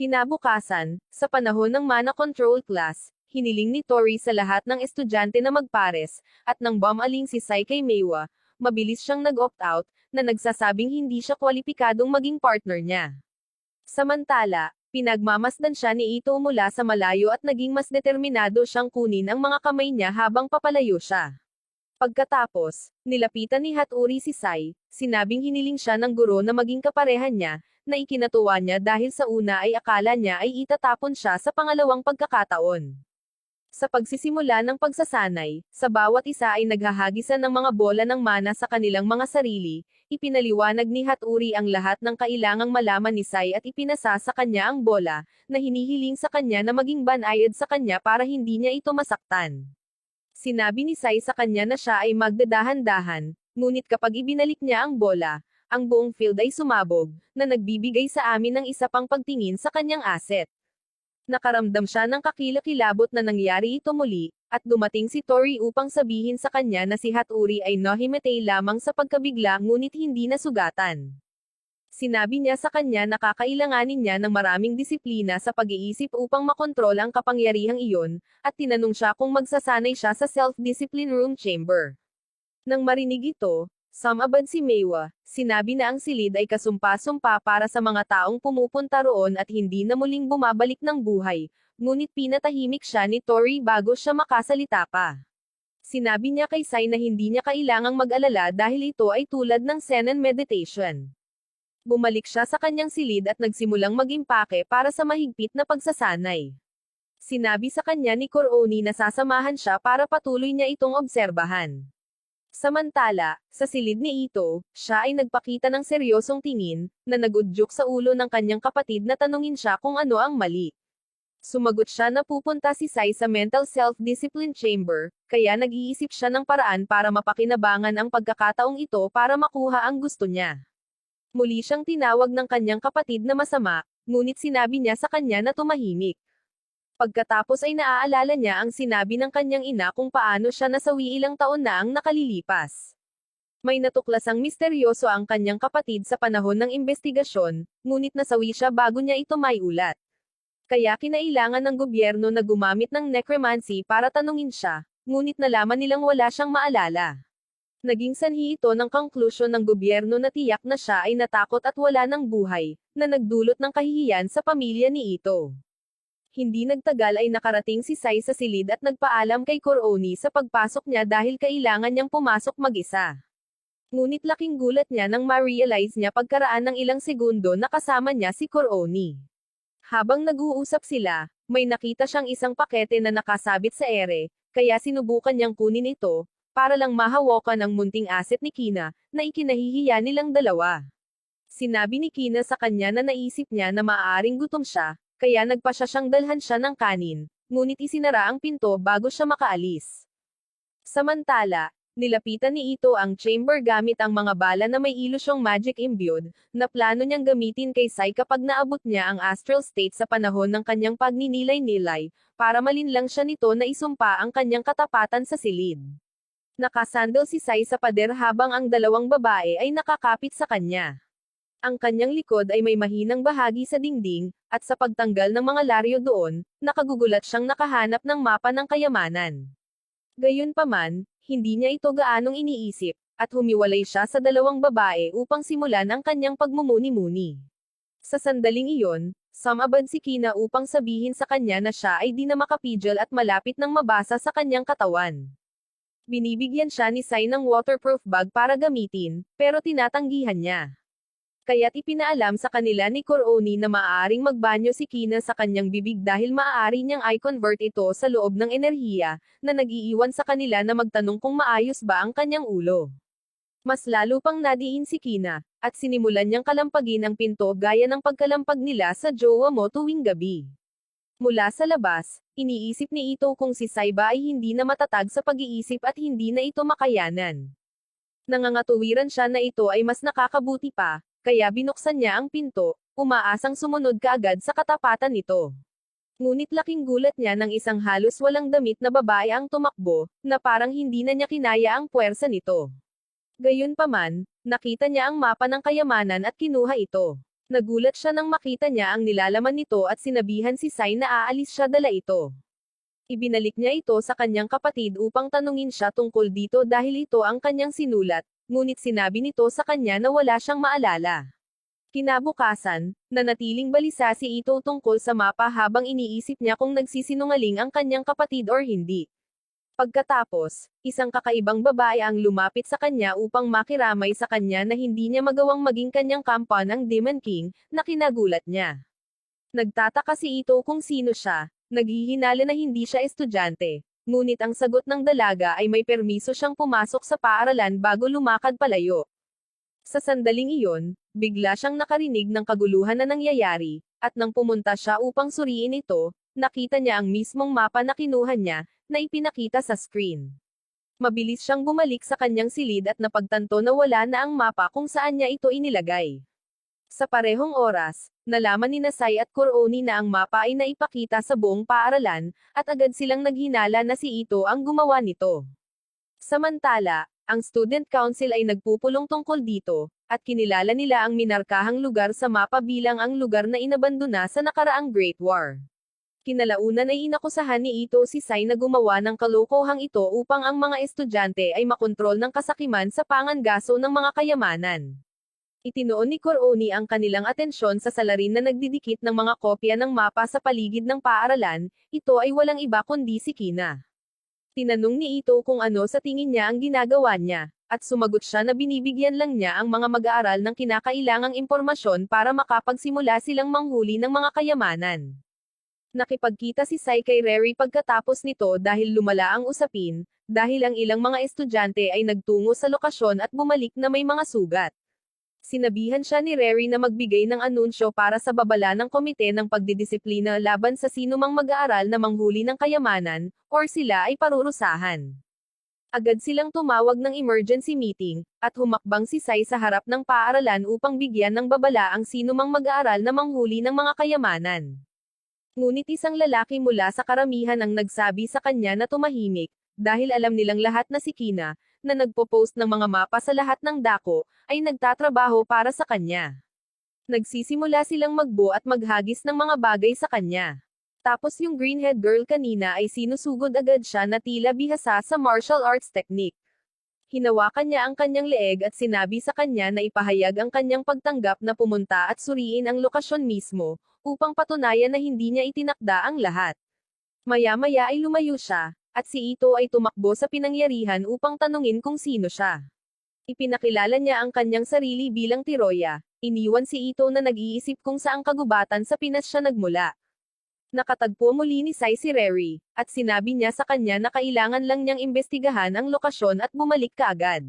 Kinabukasan, sa panahon ng mana control class, hiniling ni Tori sa lahat ng estudyante na magpares, at nang bumaling si Sai kay Meiwa, mabilis siyang nag-opt out, na nagsasabing hindi siya kwalipikadong maging partner niya. Samantala, pinagmamasdan siya ni Ito mula sa malayo at naging mas determinado siyang kunin ang mga kamay niya habang papalayo siya. Pagkatapos, nilapitan ni Hatori si Sai, sinabing hiniling siya ng guro na maging kaparehan niya, na ikinatuwa niya dahil sa una ay akala niya ay itatapon siya sa pangalawang pagkakataon. Sa pagsisimula ng pagsasanay, sa bawat isa ay naghahagisan ng mga bola ng mana sa kanilang mga sarili, ipinaliwanag ni Hatori ang lahat ng kailangang malaman ni Sai at ipinasa sa kanya ang bola, na hinihiling sa kanya na maging banayad sa kanya para hindi niya ito masaktan. Sinabi ni Sai sa kanya na siya ay magdadahan-dahan, ngunit kapag ibinalik niya ang bola, ang buong field ay sumabog, na nagbibigay sa amin ng isa pang pagtingin sa kanyang asset. Nakaramdam siya ng kakilakilabot na nangyari ito muli, at dumating si Tori upang sabihin sa kanya na si Hatori ay nahimatay lamang sa pagkabigla ngunit hindi nasugatan. Sinabi niya sa kanya na kakailanganin niya ng maraming disiplina sa pag-iisip upang makontrol ang kapangyarihang iyon, at tinanong siya kung magsasanay siya sa self-discipline room chamber. Nang marinig ito, sumabad si Meiwa, sinabi na ang silid ay kasumpa-sumpa para sa mga taong pumupunta roon at hindi na muling bumabalik ng buhay, ngunit pinatahimik siya ni Tori bago siya makasalita pa. Sinabi niya kay Sai na hindi niya kailangang mag-alala dahil ito ay tulad ng Zen meditation. Bumalik siya sa kanyang silid at nagsimulang mag-impake para sa mahigpit na pagsasanay. Sinabi sa kanya ni Kurooni na sasamahan siya para patuloy niya itong obserbahan. Samantala, sa silid ni Ito, siya ay nagpakita ng seryosong tingin, na nagudyok sa ulo ng kanyang kapatid na tanungin siya kung ano ang mali. Sumagot siya na pupunta si Sai sa mental self-discipline chamber, kaya nag-iisip siya ng paraan para mapakinabangan ang pagkakataong ito para makuha ang gusto niya. Muli siyang tinawag ng kanyang kapatid na masama, ngunit sinabi niya sa kanya na tumahimik. Pagkatapos ay naaalala niya ang sinabi ng kanyang ina kung paano siya nasawi ilang taon na ang nakalilipas. May natuklasang misteryoso ang kanyang kapatid sa panahon ng investigasyon, ngunit nasawi siya bago niya ito maiulat. Kaya kinailangan ng gobyerno na gumamit ng necromancy para tanungin siya, ngunit nalaman nilang wala siyang maalala. Naging sanhi ito ng konklusyon ng gobyerno na tiyak na siya ay natakot at wala ng buhay, na nagdulot ng kahihiyan sa pamilya ni Ito. Hindi nagtagal ay nakarating si Sai sa silid at nagpaalam kay Kurooni sa pagpasok niya dahil kailangan niyang pumasok mag-isa. Ngunit laking gulat niya nang ma-realize niya pagkaraan ng ilang segundo na kasama niya si Kurooni. Habang nag-uusap sila, may nakita siyang isang pakete na nakasabit sa ere, kaya sinubukan niyang kunin ito, para lang mahawakan ang munting asset ni Kina, na ikinahihiya nilang dalawa. Sinabi ni Kina sa kanya na naisip niya na maaaring gutom siya, kaya nagpasya siyang dalhan siya ng kanin, ngunit isinara ang pinto bago siya makaalis. Samantala, nilapitan ni Ito ang chamber gamit ang mga bala na may ilusyong magic imbued, na plano niyang gamitin kay Sai kapag naabot niya ang astral state sa panahon ng kanyang pagninilay-nilay, para malinlang siya nito na isumpa ang kanyang katapatan sa silid. Nakasandal si Sai sa pader habang ang dalawang babae ay nakakapit sa kanya. Ang kanyang likod ay may mahinang bahagi sa dingding, at sa pagtanggal ng mga laryo doon, nakagugulat siyang nakahanap ng mapa ng kayamanan. Gayunpaman, Hindi niya ito gaanong iniisip, at humiwalay siya sa dalawang babae upang simulan ang kanyang pagmumuni-muni. Sa sandaling iyon, sumabad si Kina upang sabihin sa kanya na siya ay di na makapigil at malapit nang mabasa sa kanyang katawan. Binibigyan siya ni Sai ng waterproof bag para gamitin, pero tinatanggihan niya. Kaya't ipinaalam sa kanila ni Koroni na maaaring magbanyo si Kina sa kanyang bibig dahil maaari niyang i-convert ito sa loob ng enerhiya, na nag-iiwan sa kanila na magtanong kung maayos ba ang kanyang ulo. Mas lalo pang nadiin si Kina, at sinimulan niyang kalampagin ang pinto gaya ng pagkalampag nila sa jowa mo tuwing gabi. Mula sa labas, iniisip ni Ito kung si Saiba ay hindi na matatag sa pag-iisip at hindi na ito makayanan. Nangangatuwiran siya na ito ay mas nakakabuti pa, kaya binuksan niya ang pinto, umaasang sumunod kaagad sa katapatan nito. Ngunit laking gulat niya nang isang halos walang damit na babae ang tumakbo, na parang hindi na niya kinaya ang puwersa nito. Gayunpaman, nakita niya ang mapa ng kayamanan at kinuha ito. Nagulat siya nang makita niya ang nilalaman nito at sinabihan si Sai na aalis siya dala ito. Ibinalik niya ito sa kanyang kapatid upang tanungin siya tungkol dito dahil ito ang kanyang sinulat, ngunit sinabi nito sa kanya na wala siyang maalala. Kinabukasan, nanatiling balisa si Ito tungkol sa mapa habang iniisip niya kung nagsisinungaling ang kanyang kapatid or hindi. Pagkatapos, isang kakaibang babae ang lumapit sa kanya upang makiramay sa kanya na hindi niya magawang maging kanyang kampan ang Demon King, na kinagulat niya. Nagtataka si Ito kung sino siya, naghihinala na hindi siya estudyante, ngunit ang sagot ng dalaga ay may permiso siyang pumasok sa paaralan bago lumakad palayo. Sa sandaling iyon, bigla siyang nakarinig ng kaguluhan na nangyayari, at nang pumunta siya upang suriin ito, nakita niya ang mismong mapa na kinuha niya, na ipinakita sa screen. Mabilis siyang bumalik sa kanyang silid at napagtanto na wala na ang mapa kung saan niya ito inilagay. Sa parehong oras, nalaman ni Sai at Koroni na ang mapa ay naipakita sa buong paaralan, at agad silang naghinala na si Ito ang gumawa nito. Samantala, ang Student Council ay nagpupulong tungkol dito, at kinilala nila ang minarkahang lugar sa mapa bilang ang lugar na inabandona sa nakaraang Great War. Kinalaunan ay inakusahan ni Ito si Sai na gumawa ng kalokohang ito upang ang mga estudyante ay makontrol ng kasakiman sa pangangaso ng mga kayamanan. Itinoon ni Koroni ang kanilang atensyon sa salarin na nagdidikit ng mga kopya ng mapa sa paligid ng paaralan, ito ay walang iba kundi si Kina. Tinanong ni Ito kung ano sa tingin niya ang ginagawa niya, at sumagot siya na binibigyan lang niya ang mga mag-aaral ng kinakailangang impormasyon para makapagsimula silang manghuli ng mga kayamanan. Nakipagkita si Sai kay Reri pagkatapos nito dahil lumala ang usapin, dahil ang ilang mga estudyante ay nagtungo sa lokasyon at bumalik na may mga sugat. Sinabihan siya ni Reri na magbigay ng anunsyo para sa babala ng komite ng pagdidisiplina laban sa sinumang mag-aaral na manghuli ng kayamanan, or sila ay parurusahan. Agad silang tumawag ng emergency meeting, at humakbang si Sai sa harap ng paaralan upang bigyan ng babala ang sinumang mag-aaral na manghuli ng mga kayamanan. Ngunit isang lalaki mula sa karamihan ang nagsabi sa kanya na tumahimik, dahil alam nilang lahat na si Kina, na nagpo-post ng mga mapa sa lahat ng dako, ay nagtatrabaho para sa kanya. Nagsisimula silang magbo at maghagis ng mga bagay sa kanya. Tapos yung greenhead girl kanina ay sinusugod agad siya na tila bihasa sa martial arts technique. Hinawakan niya ang kanyang leeg at sinabi sa kanya na ipahayag ang kanyang pagtanggap na pumunta at suriin ang lokasyon mismo, upang patunayan na hindi niya itinakda ang lahat. Maya-maya ay lumayo siya, at si Ito ay tumakbo sa pinangyarihan upang tanungin kung sino siya. Ipinakilala niya ang kanyang sarili bilang Tiroya, iniwan si Ito na nag-iisip kung saang kagubatan sa Pinas siya nagmula. Nakatagpo muli ni Sai si Reri, at sinabi niya sa kanya na kailangan lang niyang imbestigahan ang lokasyon at bumalik kaagad.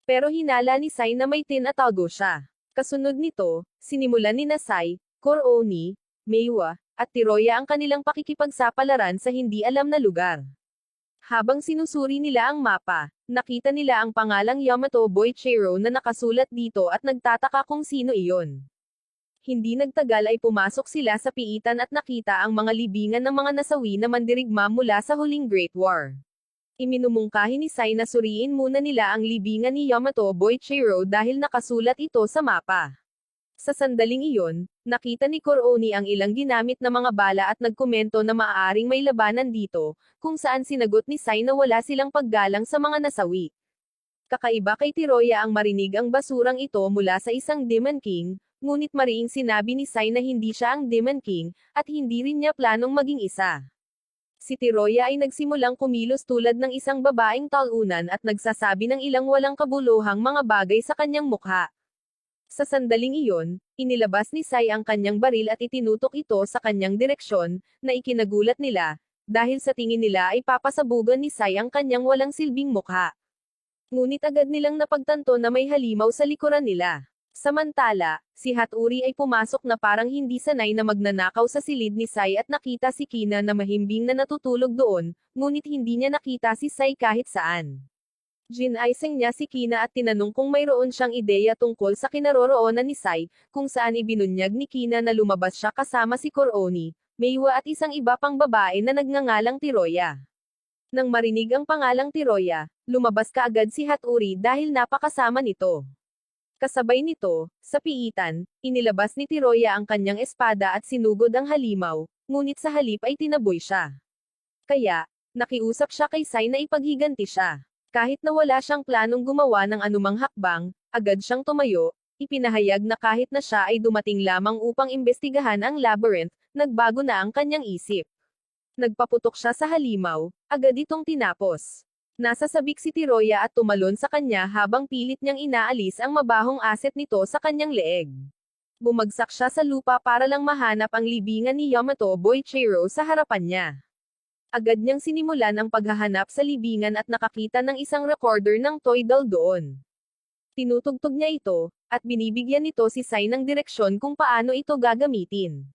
Pero hinala ni Sai na may tinatago siya. Kasunod nito, sinimulan ni Sai, Koroni, Meiwa, at Tiroya ang kanilang pakikipagsapalaran sa hindi alam na lugar. Habang sinusuri nila ang mapa, nakita nila ang pangalang Yamato Boichiro na nakasulat dito at nagtataka kung sino iyon. Hindi nagtagal ay pumasok sila sa piitan at nakita ang mga libingan ng mga nasawi na mandirigma mula sa huling Great War. Iminumungkahi ni Sai na suriin muna nila ang libingan ni Yamato Boichiro dahil nakasulat ito sa mapa. Sa sandaling iyon, nakita ni Coroni ang ilang ginamit na mga bala at nagkomento na maaaring may labanan dito, kung saan sinagot ni Sai na wala silang paggalang sa mga nasawi. Kakaiba kay Tiroya ang marinig ang basurang ito mula sa isang Demon King, ngunit mariing sinabi ni Sai na hindi siya ang Demon King, at hindi rin niya planong maging isa. Si Tiroya ay nagsimulang kumilos tulad ng isang babaeng talunan at nagsasabi ng ilang walang kabuluhang mga bagay sa kanyang mukha. Sa sandaling iyon, inilabas ni Sai ang kanyang baril at itinutok ito sa kanyang direksyon, na ikinagulat nila, dahil sa tingin nila ay papasabugan ni Sai ang kanyang walang silbing mukha. Ngunit agad nilang napagtanto na may halimaw sa likuran nila. Samantala, si Hatori ay pumasok na parang hindi sanay na magnanakaw sa silid ni Sai at nakita si Kina na mahimbing na natutulog doon, ngunit hindi niya nakita si Sai kahit saan. Ginaising niya si Kina at tinanong kung mayroon siyang ideya tungkol sa kinaroroonan ni Sai, kung saan ibinunyag ni Kina na lumabas siya kasama si Coroni, Meiwa at isang iba pang babae na nagngangalang Tiroya. Nang marinig ang pangalang Tiroya, lumabas kaagad si Hatori dahil napakasama nito. Kasabay nito, sa piitan, inilabas ni Tiroya ang kanyang espada at sinugod ang halimaw, ngunit sa halip ay tinaboy siya. Kaya, nakiusap siya kay Sai na ipaghiganti siya. Kahit na wala siyang planong gumawa ng anumang hakbang, agad siyang tumayo, ipinahayag na kahit na siya ay dumating lamang upang imbestigahan ang labyrinth, nagbago na ang kanyang isip. Nagpaputok siya sa halimaw, agad itong tinapos. Nasa sabik si Tiroya at tumalon sa kanya habang pilit niyang inaalis ang mabahong aset nito sa kanyang leeg. Bumagsak siya sa lupa para lang mahanap ang libingan ni Yamato Boichiro sa harapan niya. Agad niyang sinimulan ang paghahanap sa libingan at nakakita ng isang recorder ng toy doll doon. Tinutugtog niya ito, at binibigyan nito si Sai ng direksyon kung paano ito gagamitin.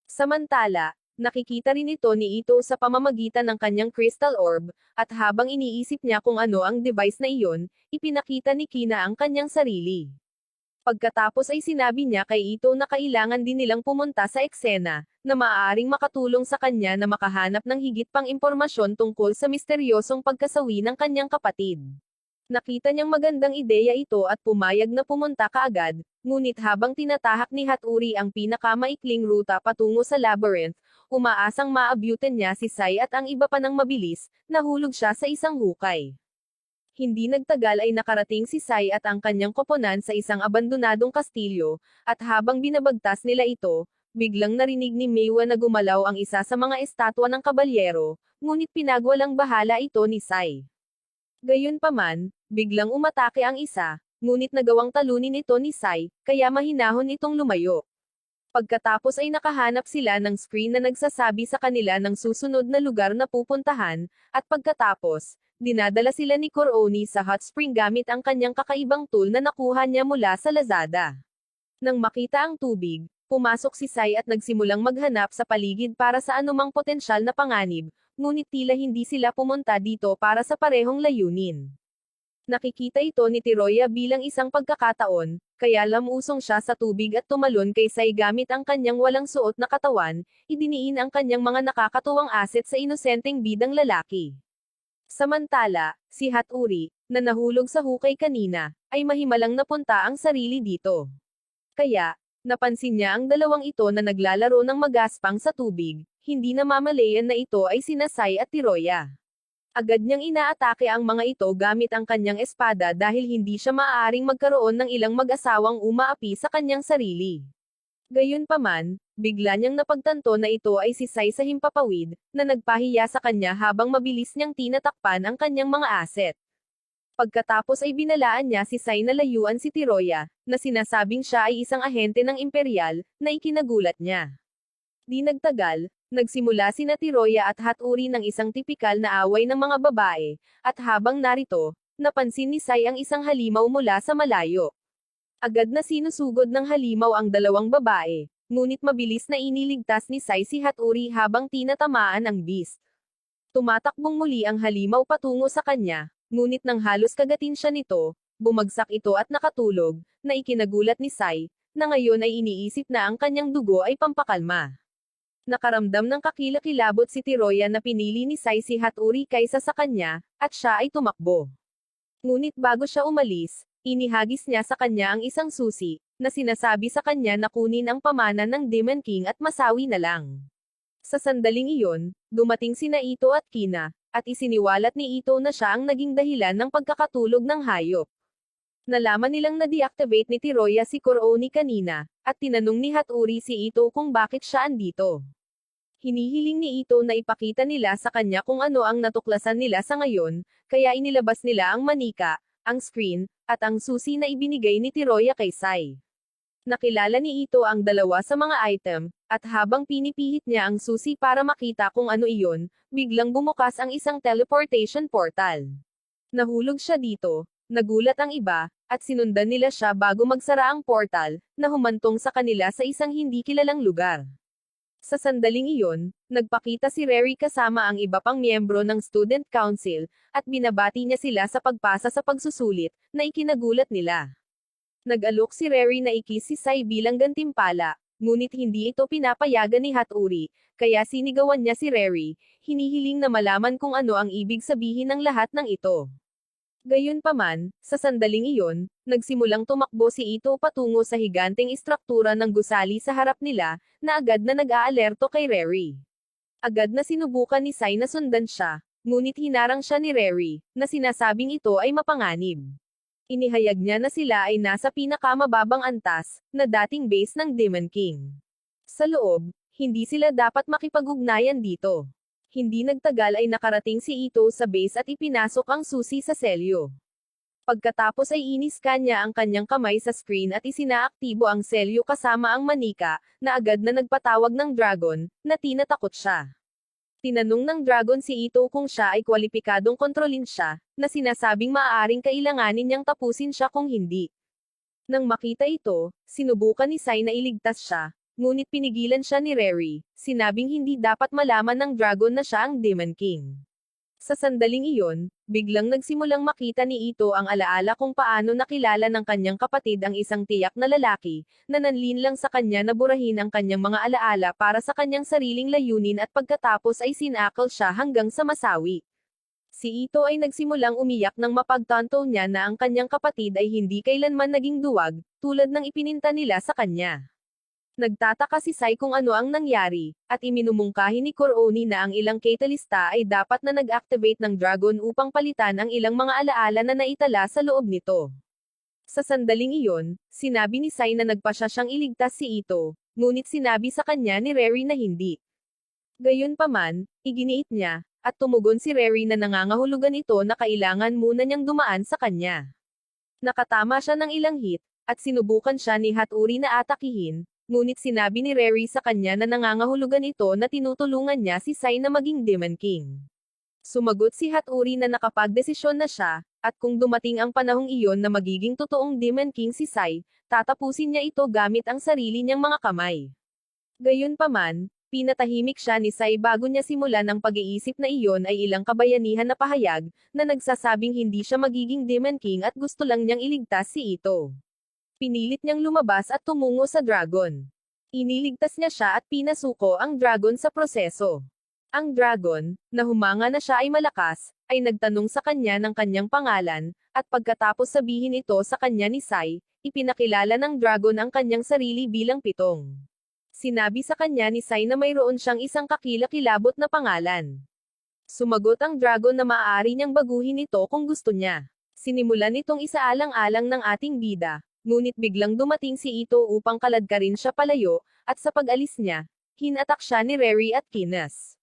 Samantala, nakikita rin ito ni Ito sa pamamagitan ng kanyang crystal orb, at habang iniisip niya kung ano ang device na iyon, ipinakita ni Kina ang kanyang sarili. Pagkatapos ay sinabi niya kay Ito na kailangan din nilang pumunta sa eksena, na maaaring makatulong sa kanya na makahanap ng higit pang impormasyon tungkol sa misteryosong pagkasawi ng kanyang kapatid. Nakita niyang magandang ideya ito at pumayag na pumunta kaagad, ngunit habang tinatahak ni Hatori ang pinakamaikling ruta patungo sa labyrinth, umaasang maabutan niya si Sai at ang iba pa ng mabilis, nahulog siya sa isang hukay. Hindi nagtagal ay nakarating si Sai at ang kanyang koponan sa isang abandonadong kastilyo, at habang binabagtas nila ito, biglang narinig ni Meiwa na gumalaw ang isa sa mga estatwa ng kabalyero, ngunit pinagwalang bahala ito ni Sai. Gayunpaman, biglang umatake ang isa, ngunit nagawang talunin ito ni Sai, kaya mahinahon itong lumayo. Pagkatapos ay nakahanap sila ng screen na nagsasabi sa kanila ng susunod na lugar na pupuntahan, at pagkatapos, dinadala sila ni Coroni sa hot spring gamit ang kanyang kakaibang tool na nakuha niya mula sa Lazada. Nang makita ang tubig, pumasok si Sai at nagsimulang maghanap sa paligid para sa anumang potensyal na panganib, ngunit tila hindi sila pumunta dito para sa parehong layunin. Nakikita ito ni Tiroya bilang isang pagkakataon, kaya lamusong siya sa tubig at tumalon kay Sai gamit ang kanyang walang suot na katawan, idiniin ang kanyang mga nakakatuwang aset sa inosenteng bidang lalaki. Samantala, si Hatori, na nahulog sa hukay kanina, ay mahimalang napunta ang sarili dito. Kaya, napansin niya ang dalawang ito na naglalaro ng magaspang sa tubig, hindi namamalayan na ito ay sina Sai at Tiroya. Agad niyang inaatake ang mga ito gamit ang kanyang espada dahil hindi siya maaaring magkaroon ng ilang mag-asawang umaapi sa kanyang sarili. Gayunpaman, bigla niyang napagtanto na ito ay si Sai sa himpapawid, na nagpahiya sa kanya habang mabilis niyang tinatakpan ang kanyang mga aset. Pagkatapos ay binalaan niya si Sai na layuan si Tiroya, na sinasabing siya ay isang ahente ng imperial, na ikinagulat niya. Di nagtagal, nagsimula sina Tiroya at Hatori ng isang tipikal na away ng mga babae, at habang narito, napansin ni Sai ang isang halimaw mula sa malayo. Agad na sinusugod ng halimaw ang dalawang babae, ngunit mabilis na iniligtas ni Sai si Hatori habang tinatamaan ang beast. Tumatakbong muli ang halimaw patungo sa kanya, ngunit nang halos kagatin siya nito, bumagsak ito at nakatulog, na ikinagulat ni Sai, na ngayon ay iniisip na ang kanyang dugo ay pampakalma. Nakaramdam ng kakilakilabot si Tiroya na pinili ni Sai si Hatori kaysa sa kanya, at siya ay tumakbo. Ngunit bago siya umalis, inihagis niya sa kanya ang isang susi, na sinasabi sa kanya na kunin ang pamana ng Demon King at masawi na lang. Sa sandaling iyon, dumating sina Ito at Kina, at isiniwalat ni Ito na siya ang naging dahilan ng pagkakatulog ng hayop. Nalaman nilang na-deactivate ni Tiroya si Kurooni kanina, at tinanong ni Hatori si Ito kung bakit siya andito. Hinihiling ni Ito na ipakita nila sa kanya kung ano ang natuklasan nila sa ngayon, kaya inilabas nila ang manika, ang screen, at ang susi na ibinigay ni Tiroya kay Sai. Nakilala ni Ito ang dalawa sa mga item, at habang pinipihit niya ang susi para makita kung ano iyon, biglang bumukas ang isang teleportation portal. Nahulog siya dito, nagulat ang iba, at sinundan nila siya bago magsara ang portal, na humantong sa kanila sa isang hindi kilalang lugar. Sa sandaling iyon, nagpakita si Rary kasama ang iba pang miyembro ng Student Council, at binabati niya sila sa pagpasa sa pagsusulit, na ikinagulat nila. Nag-alok si Rary na ikis si Sai bilang gantimpala, ngunit hindi ito pinapayagan ni Hatori, kaya sinigawan niya si Rary, hinihiling na malaman kung ano ang ibig sabihin ng lahat ng ito. Gayunpaman, sa sandaling iyon, nagsimulang tumakbo si Ito patungo sa higanteng istruktura ng gusali sa harap nila, na agad na nag-aalerto kay Rary. Agad na sinubukan ni Sai na sundan siya, ngunit hinarang siya ni Rary, na sinasabing ito ay mapanganib. Inihayag niya na sila ay nasa pinakamababang antas, na dating base ng Demon King. Sa loob, hindi sila dapat makipag-ugnayan dito. Hindi nagtagal ay nakarating si Ito sa base at ipinasok ang susi sa selyo. Pagkatapos ay iniskan niya ang kanyang kamay sa screen at isinaaktibo ang selyo kasama ang manika, na agad na nagpatawag ng dragon, na tinatakot siya. Tinanong ng dragon si Ito kung siya ay kwalipikadong kontrolin siya, na sinasabing maaaring kailanganin niyang tapusin siya kung hindi. Nang makita ito, sinubukan ni Sai na iligtas siya, ngunit pinigilan siya ni Rary, sinabing hindi dapat malaman ng dragon na siya ang Demon King. Sa sandaling iyon, biglang nagsimulang makita ni Ito ang alaala kung paano nakilala ng kanyang kapatid ang isang tiyak na lalaki, na nanlin lang sa kanya na burahin ang kanyang mga alaala para sa kanyang sariling layunin at pagkatapos ay sinakal siya hanggang sa masawi. Si Ito ay nagsimulang umiyak nang mapagtanto niya na ang kanyang kapatid ay hindi kailanman naging duwag, tulad ng ipininta nila sa kanya. Nagtataka si Sai kung ano ang nangyari, at iminumungkahi ni Kurooni na ang ilang catalysta ay dapat na nag-activate ng dragon upang palitan ang ilang mga alaala na naitala sa loob nito. Sa sandaling iyon, sinabi ni Sai na nagpasya siyang iligtas si Ito, ngunit sinabi sa kanya ni Rary na hindi. Gayunpaman, iginiit niya, at tumugon si Rary na nangangahulugan ito na kailangan muna niyang dumaan sa kanya. Nakatama siya ng ilang hit, at sinubukan siya ni Hatori na atakihin, ngunit sinabi ni Rary sa kanya na nangangahulugan ito na tinutulungan niya si Sai na maging Demon King. Sumagot si Hatori na nakapagdesisyon na siya, at kung dumating ang panahong iyon na magiging totoong Demon King si Sai, tatapusin niya ito gamit ang sarili niyang mga kamay. Gayunpaman, pinatahimik siya ni Sai bago niya simulan ang pag-iisip na iyon ay ilang kabayanihan na pahayag, na nagsasabing hindi siya magiging Demon King at gusto lang niyang iligtas si Ito. Pinilit niyang lumabas at tumungo sa dragon. Iniligtas niya siya at pinasuko ang dragon sa proseso. Ang dragon, na humanga na siya ay malakas, ay nagtanong sa kanya ng kanyang pangalan, at pagkatapos sabihin ito sa kanya ni Sai, ipinakilala ng dragon ang kanyang sarili bilang Pitong. Sinabi sa kanya ni Sai na mayroon siyang isang kakilakilabot na pangalan. Sumagot ang dragon na maaari niyang baguhin ito kung gusto niya. Sinimulan itong isaalang-alang ng ating bida. Ngunit biglang dumating si Ito upang kaladkarin siya palayo, at sa pag-alis niya, hinatak siya ni Rary at Kinas.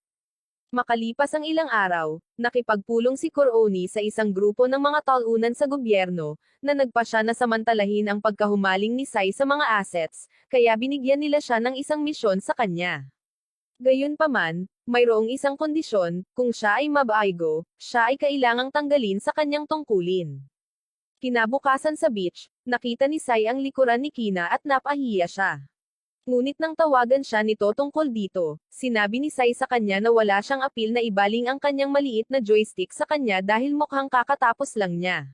Makalipas ang ilang araw, nakipagpulong si Kurooni sa isang grupo ng mga talunan sa gobyerno, na nagpasya na samantalahin ang pagkahumaling ni Sai sa mga assets, kaya binigyan nila siya ng isang misyon sa kanya. Gayunpaman, mayroong isang kondisyon, kung siya ay mabaigo, siya ay kailangang tanggalin sa kanyang tungkulin. Kinabukasan sa beach, nakita ni Sai ang likuran ni Kina at napahiya siya. Ngunit nang tawagan siya nito tungkol dito, sinabi ni Sai sa kanya na wala siyang apil na ibaling ang kanyang maliit na joystick sa kanya dahil mukhang kakatapos lang niya.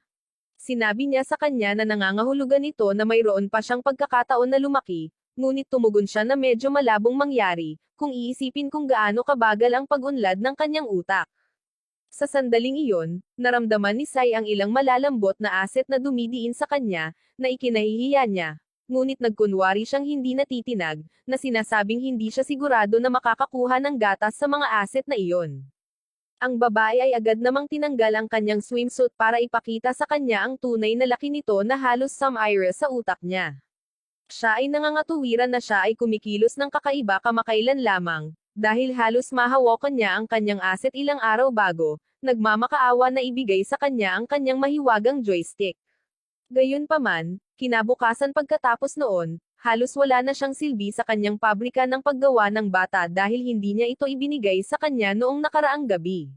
Sinabi niya sa kanya na nangangahulugan ito na mayroon pa siyang pagkakataon na lumaki, ngunit tumugon siya na medyo malabong mangyari, kung iisipin kung gaano kabagal ang pag-unlad ng kanyang utak. Sa sandaling iyon, naramdaman ni Sai ang ilang malalambot na asset na dumidiin sa kanya, na ikinahihiya niya, ngunit nagkunwari siyang hindi natitinag, na sinasabing hindi siya sigurado na makakakuha ng gatas sa mga asset na iyon. Ang babae ay agad namang tinanggal ang kanyang swimsuit para ipakita sa kanya ang tunay na laki nito na halos sumire sa utak niya. Siya ay nangangatuwiran na siya ay kumikilos ng kakaiba kamakailan lamang, dahil halos mahawakan niya ang kanyang asset ilang araw bago, nagmamakaawa na ibigay sa kanya ang kanyang mahiwagang joystick. Gayunpaman, kinabukasan pagkatapos noon, halos wala na siyang silbi sa kanyang pabrika ng paggawa ng bata dahil hindi niya ito ibinigay sa kanya noong nakaraang gabi.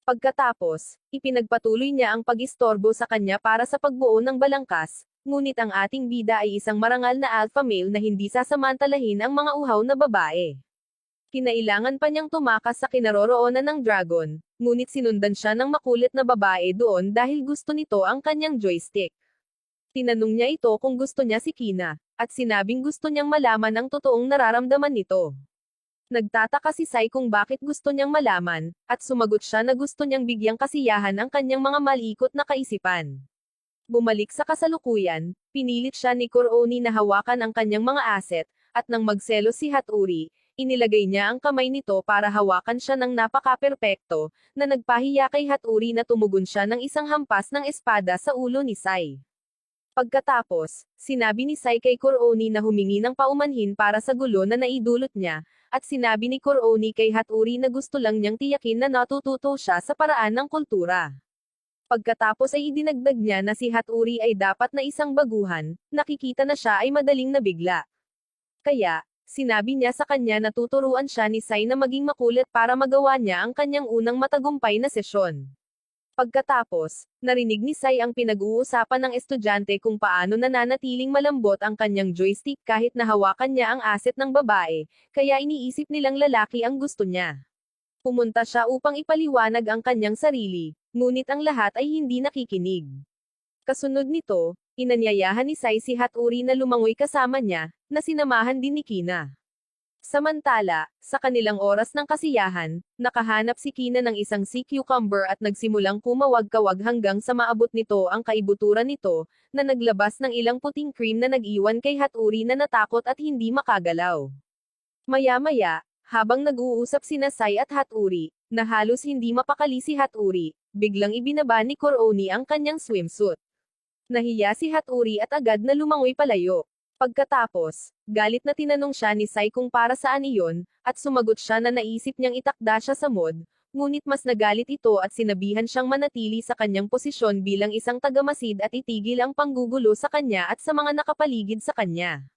Pagkatapos, ipinagpatuloy niya ang pag-istorbo sa kanya para sa pagbuo ng balangkas, ngunit ang ating bida ay isang marangal na alpha male na hindi sasamantalahin ang mga uhaw na babae. Kinailangan pa niyang tumakas sa kinaroroonan ng dragon, ngunit sinundan siya ng makulit na babae doon dahil gusto nito ang kanyang joystick. Tinanong niya ito kung gusto niya si Kina, at sinabing gusto niyang malaman ang totoong nararamdaman nito. Nagtataka si Sai kung bakit gusto niyang malaman, at sumagot siya na gusto niyang bigyang kasiyahan ang kanyang mga malikot na kaisipan. Bumalik sa kasalukuyan, pinilit siya ni Kuroni na hawakan ang kanyang mga asset, at nang magselos si Hatori, inilagay niya ang kamay nito para hawakan siya ng napaka-perpekto, na nagpahiya kay Hatori na tumugon siya ng isang hampas ng espada sa ulo ni Sai. Pagkatapos, sinabi ni Sai kay Kuroni na humingi ng paumanhin para sa gulo na naidulot niya, at sinabi ni Kuroni kay Hatori na gusto lang niyang tiyakin na natututo siya sa paraan ng kultura. Pagkatapos ay idinagdag niya na si Hatori ay dapat na isang baguhan, nakikita na siya ay madaling nabigla. Kaya, sinabi niya sa kanya na tuturuan siya ni Sai na maging makulit para magawa niya ang kanyang unang matagumpay na sesyon. Pagkatapos, narinig ni Sai ang pinag-uusapan ng estudyante kung paano nananatiling malambot ang kanyang joystick kahit nahawakan niya ang asset ng babae, kaya iniisip nilang lalaki ang gusto niya. Pumunta siya upang ipaliwanag ang kanyang sarili, ngunit ang lahat ay hindi nakikinig. Kasunod nito, inanyayahan ni Sai si Hatori na lumangoy kasama niya, na sinamahan din ni Kina. Samantala, sa kanilang oras ng kasiyahan, nakahanap si Kina ng isang sea cucumber at nagsimulang kumawag-kawag hanggang sa maabot nito ang kaibuturan nito, na naglabas ng ilang puting cream na nag-iwan kay Hatori na natakot at hindi makagalaw. Maya-maya, habang nag-uusap sina Sai at Hatori, na halos hindi mapakali si Hatori, biglang ibinaba ni Kuroni ang kanyang swimsuit. Nahiya si Hatori at agad na lumangoy palayo. Pagkatapos, galit na tinanong siya ni Sai kung para saan iyon, at sumagot siya na naisip niyang itakda siya sa mod, ngunit mas nagalit ito at sinabihan siyang manatili sa kanyang posisyon bilang isang tagamasid at itigil ang panggugulo sa kanya at sa mga nakapaligid sa kanya.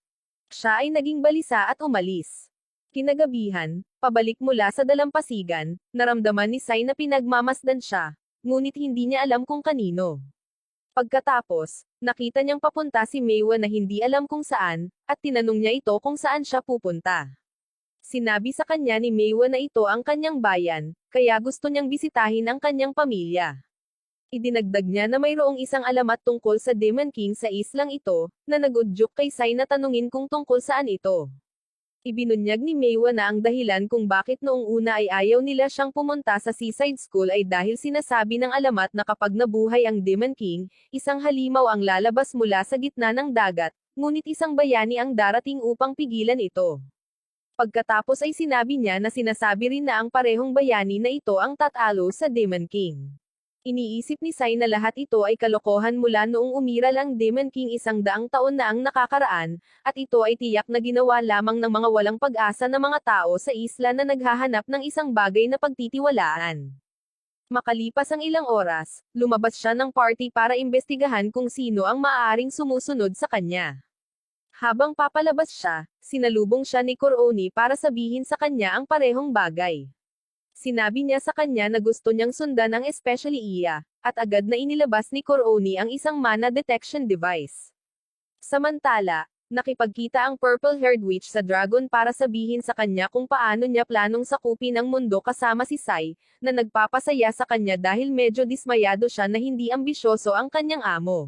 Siya ay naging balisa at umalis. Kinagabihan, pabalik mula sa dalampasigan, naramdaman ni Sai na pinagmamasdan siya, ngunit hindi niya alam kung kanino. Pagkatapos, nakita niyang papunta si Meiwa na hindi alam kung saan, at tinanong niya ito kung saan siya pupunta. Sinabi sa kanya ni Meiwa na ito ang kanyang bayan, kaya gusto niyang bisitahin ang kanyang pamilya. Idinagdag niya na mayroong isang alamat tungkol sa Demon King sa islang ito, na nag-udyok kay Sai na tanungin kung tungkol saan ito. Ibinunyag ni Meiwa na ang dahilan kung bakit noong una ay ayaw nila siyang pumunta sa Seaside School ay dahil sinasabi ng alamat na kapag nabuhay ang Demon King, isang halimaw ang lalabas mula sa gitna ng dagat, ngunit isang bayani ang darating upang pigilan ito. Pagkatapos ay sinabi niya na sinasabi rin na ang parehong bayani na ito ang tatalo sa Demon King. Iniisip ni Sai na lahat ito ay kalokohan mula noong umiral ang Demon King 100 taon na ang nakakaraan, at ito ay tiyak na ginawa lamang ng mga walang pag-asa na mga tao sa isla na naghahanap ng isang bagay na pagtitiwalaan. Makalipas ang ilang oras, lumabas siya ng party para imbestigahan kung sino ang maaaring sumusunod sa kanya. Habang papalabas siya, sinalubong siya ni Kuroni para sabihin sa kanya ang parehong bagay. Sinabi niya sa kanya na gusto niyang sundan ang especially iya, at agad na inilabas ni Kuroni ang isang mana detection device. Samantala, nakipagkita ang purple-haired witch sa dragon para sabihin sa kanya kung paano niya planong sakupin ang mundo kasama si Sai, na nagpapasaya sa kanya dahil medyo dismayado siya na hindi ambisyoso ang kanyang amo.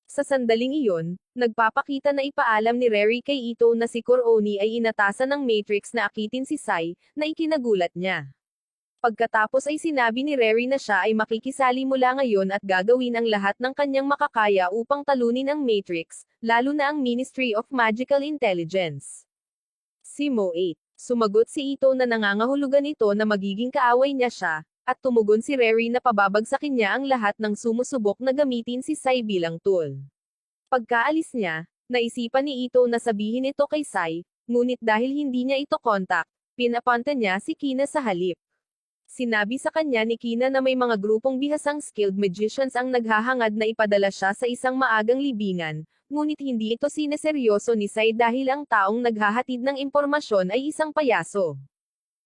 Sa sandaling iyon, nagpapakita na ipaalam ni Reri kay Ito na si Kuroni ay inatasan ng Matrix na akitin si Sai, na ikinagulat niya. Pagkatapos ay sinabi ni Rary na siya ay makikisali mula ngayon at gagawin ang lahat ng kanyang makakaya upang talunin ang Matrix, lalo na ang Ministry of Magical Intelligence. Simo 8. Sumagot si Ito na nangangahulugan ito na magiging kaaway niya siya, at tumugon si Rary na pababagsakin niya ang lahat ng sumusubok na gamitin si Sai bilang tool. Pagkaalis niya, naisipan ni Ito na sabihin ito kay Sai, ngunit dahil hindi niya ito kontak, pinapunta niya si Kina sa halip. Sinabi sa kanya ni Kina na may mga grupong bihasang skilled magicians ang naghahangad na ipadala siya sa isang maagang libingan, ngunit hindi ito sineseryoso ni Sai dahil ang taong naghahatid ng impormasyon ay isang payaso.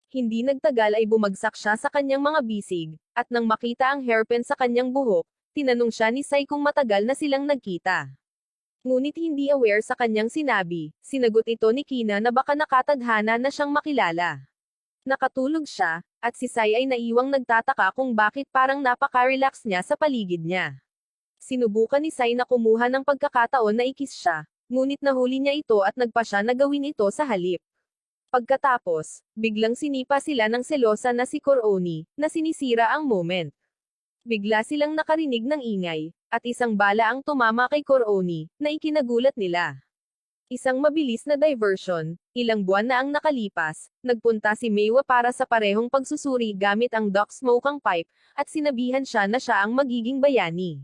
Hindi nagtagal ay bumagsak siya sa kanyang mga bisig, at nang makita ang hairpin sa kanyang buhok, tinanong siya ni Sai kung matagal na silang nagkita. Ngunit hindi aware sa kanyang sinabi, sinagot ito ni Kina na baka nakatadhana na siyang makilala. Nakatulog siya, at si Sai ay naiwang nagtataka kung bakit parang napaka-relax niya sa paligid niya. Sinubukan ni Sai na kumuha ng pagkakataon na ikis siya, ngunit nahuli niya ito at nagpa siya na gawin ito sa halip. Pagkatapos, biglang sinipa sila ng selosa na si Koroni, na sinisira ang moment. Bigla silang nakarinig ng ingay, at isang bala ang tumama kay Koroni, na ikinagulat nila. Isang mabilis na diversion, ilang buwan na ang nakalipas, nagpunta si Meiwa para sa parehong pagsusuri gamit ang Doc Smoke ang pipe, at sinabihan siya na siya ang magiging bayani.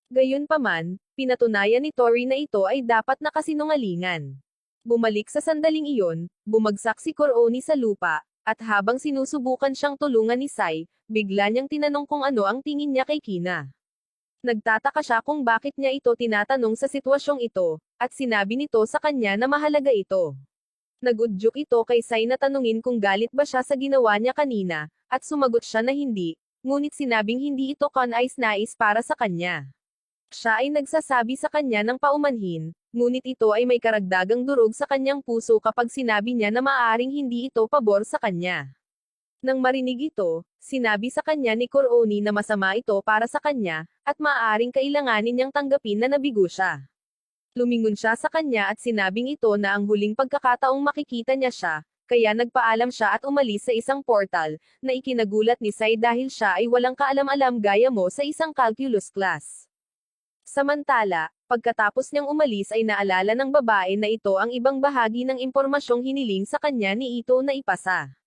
Gayunpaman, pinatunayan ni Tori na ito ay dapat nakasinungalingan. Bumalik sa sandaling iyon, bumagsak si Koroni sa lupa, at habang sinusubukan siyang tulungan ni Sai, bigla niyang tinanong kung ano ang tingin niya kay Kina. Nagtataka siya kung bakit niya ito tinatanong sa sitwasyong ito, at sinabi nito sa kanya na mahalaga ito. Nagudyok ito kay Sai na tanungin kung galit ba siya sa ginawa niya kanina, at sumagot siya na hindi, ngunit sinabing hindi ito kanais-nais para sa kanya. Siya ay nagsasabi sa kanya ng paumanhin, ngunit ito ay may karagdagang durog sa kanyang puso kapag sinabi niya na maaaring hindi ito pabor sa kanya. Nang marinig ito, sinabi sa kanya ni Koroni na masama ito para sa kanya, at maaaring kailanganin niyang tanggapin na nabigo siya. Lumingon siya sa kanya at sinabing ito na ang huling pagkakataong makikita niya siya, kaya nagpaalam siya at umalis sa isang portal, na ikinagulat ni Sai dahil siya ay walang kaalam-alam gaya mo sa isang calculus class. Samantala, pagkatapos niyang umalis ay naalala ng babae na ito ang ibang bahagi ng impormasyong hiniling sa kanya ni Ito na ipasa.